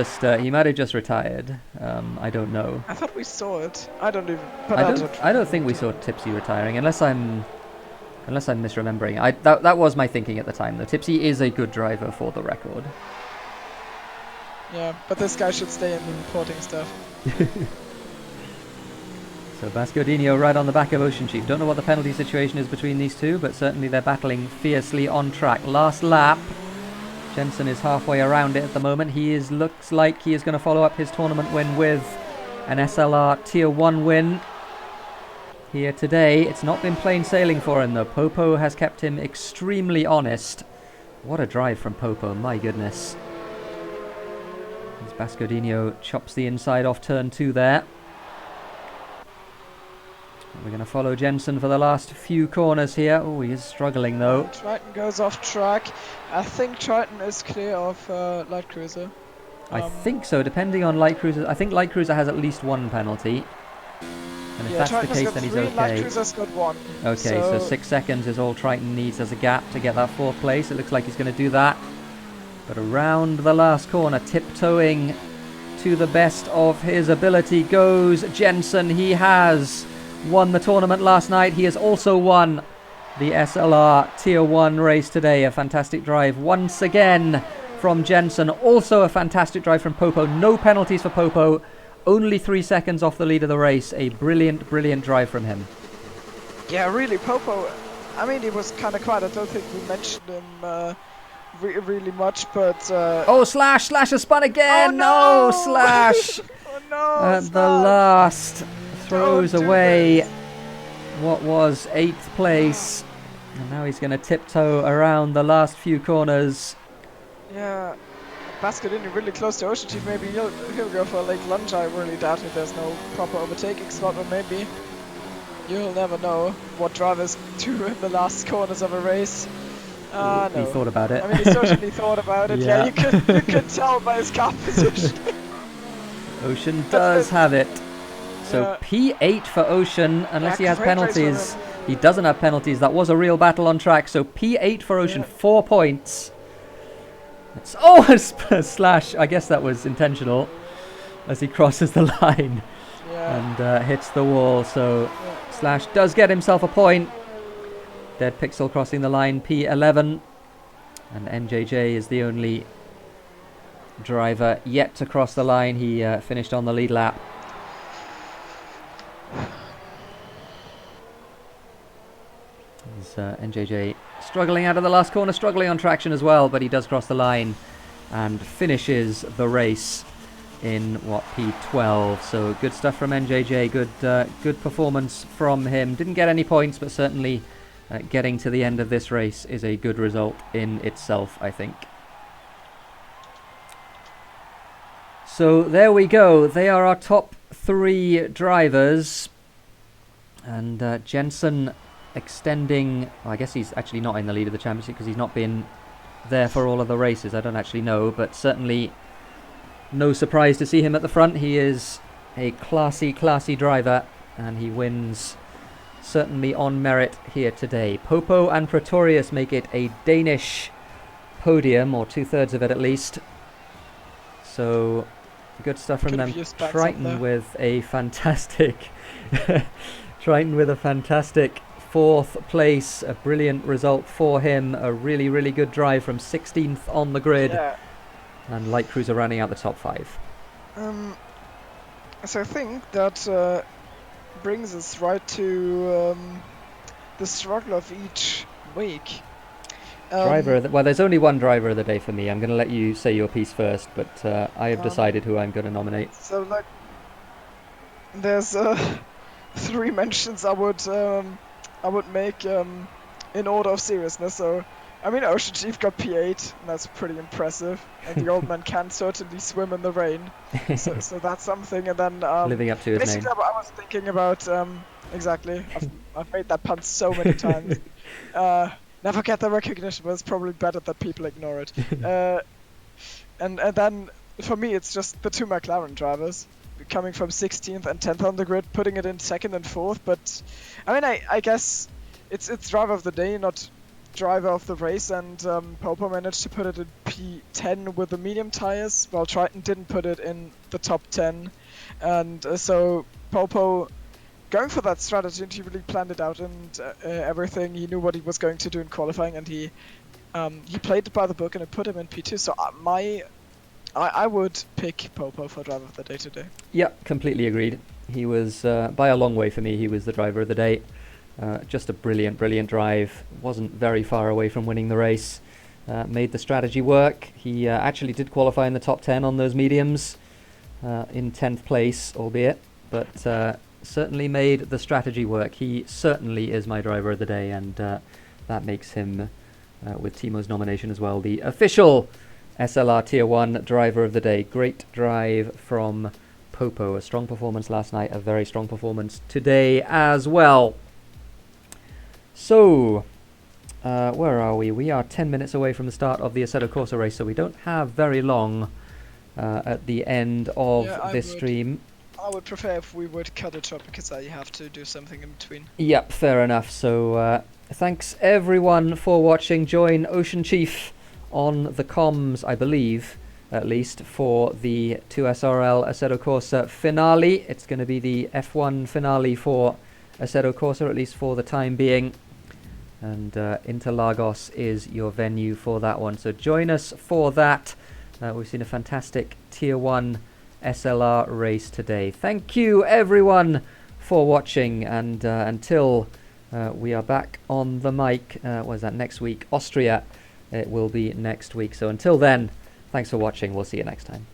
just retired. I don't know. I thought we saw it. I don't even. But I don't think we saw Tipsy retiring, unless I'm misremembering. That was my thinking at the time, though. Tipsy is a good driver, for the record. Yeah, but this guy should stay in the reporting stuff. So Bascodinho right on the back of OceanChief. Don't know what the penalty situation is between these two, but certainly they're battling fiercely on track. Last lap. Jensen is halfway around it at the moment. Looks like he is going to follow up his tournament win with an SLR Tier 1 win here today. It's not been plain sailing for him though. Popo has kept him extremely honest. What a drive from Popo, my goodness. As Bascodinho chops the inside off turn 2 there. We're going to follow Jensen for the last few corners here. Oh, he is struggling though. Triton goes off track. I think Triton is clear of Light Cruiser. I think so, depending on Light Cruiser. I think Light Cruiser has at least one penalty. And if that's the case, then he's okay. Light Cruiser's got 1. Okay, so 6 seconds is all Triton needs as a gap to get that 4th place. It looks like he's going to do that. But around the last corner, tiptoeing to the best of his ability goes Jensen. He has won the tournament last night. He has also won the SLR Tier 1 race today. A fantastic drive once again from Jensen. Also a fantastic drive from Popo. No penalties for Popo. Only 3 seconds off the lead of the race. A brilliant, brilliant drive from him. Yeah, really, Popo. I mean, he was kind of quiet. I don't think we mentioned him really much, but... Oh, Slash! Slash has spun again! Oh, no! Slash! Oh, no! At the last... throws away what was 8th place, and now he's going to tiptoe around the last few corners. Yeah, Bascodinho really close to OceanChief. Maybe he'll go for a late lunge. I really doubt it. There's no proper overtaking spot, but maybe you'll never know what drivers do in the last corners of a race. No. He thought about it. I mean, he certainly thought about it. Yeah, you could tell by his car position. Ocean does have it. So P8 for Ocean, unless he has penalties. He doesn't have penalties. That was a real battle on track. So P8 for Ocean, 4 points. Slash. I guess that was intentional as he crosses the line and hits the wall. So Slash does get himself a point. Dead Pixel crossing the line, P11. And NJJ is the only driver yet to cross the line. He finished on the lead lap. NJJ struggling out of the last corner, struggling on traction as well, but he does cross the line and finishes the race in P12. So good stuff from NJJ, good performance from him. Didn't get any points, but certainly getting to the end of this race is a good result in itself, I think. So there we go. They are our top 3 drivers, and Jensen extending. Well, I guess he's actually not in the lead of the championship because he's not been there for all of the races. I don't actually know, but certainly no surprise to see him at the front. He is a classy driver, and he wins certainly on merit here today. Popo and Pretorius make it a Danish podium, or 2/3 of it at least. So good stuff from them. Triton with a fantastic Triton with a fantastic 4th place, a brilliant result for him. A really good drive from 16th on the grid, and Light Cruiser rounding out the top 5. So I think that brings us right to the struggle of each week. Well, there's only one driver of the day for me. I'm going to let you say your piece first, but I have decided who I'm going to nominate. So, like, there's 3 mentions I would make in order of seriousness. So, I mean, OceanChief got P8, and that's pretty impressive. And the old man can certainly swim in the rain, so that's something. And then living up to his name. I was thinking about exactly. I've made that pun so many times. Never get the recognition, but it's probably better that people ignore it. And then for me, it's just the 2 McLaren drivers coming from 16th and 10th on the grid, putting it in 2nd and 4th. But I mean, I guess it's driver of the day, not driver of the race. And Popo managed to put it in P10 with the medium tires, while Triton didn't put it in the top 10. And so Popo going for that strategy, and he really planned it out and everything. He knew what he was going to do in qualifying, and he played it by the book, and it put him in P2. So I would pick Popo for driver of the day today. Yeah, completely agreed. He was, by a long way for me, he was the driver of the day. Just a brilliant, brilliant drive. Wasn't very far away from winning the race. Made the strategy work. He actually did qualify in the top 10 on those mediums, in 10th place, albeit, but certainly made the strategy work. He certainly is my driver of the day, and that makes him, with Thimo's nomination as well, the official SLR Tier 1 driver of the day. Great drive from Popo. A strong performance last night, a very strong performance today as well. So, where are we? We are 10 minutes away from the start of the Assetto Corsa race, so we don't have very long at the end of this stream. I would prefer if we would cut it short, because I have to do something in between. Yep, fair enough. So, thanks everyone for watching. Join OceanChief on the comms, I believe, at least, for the 2SRL Assetto Corsa finale. It's going to be the F1 finale for Assetto Corsa, at least for the time being. And Interlagos is your venue for that one. So join us for that. We've seen a fantastic Tier 1 SLR race today. Thank you, everyone, for watching. And until we are back on the mic, what is that, next week? Austria, it will be next week. So until then, thanks for watching. We'll see you next time.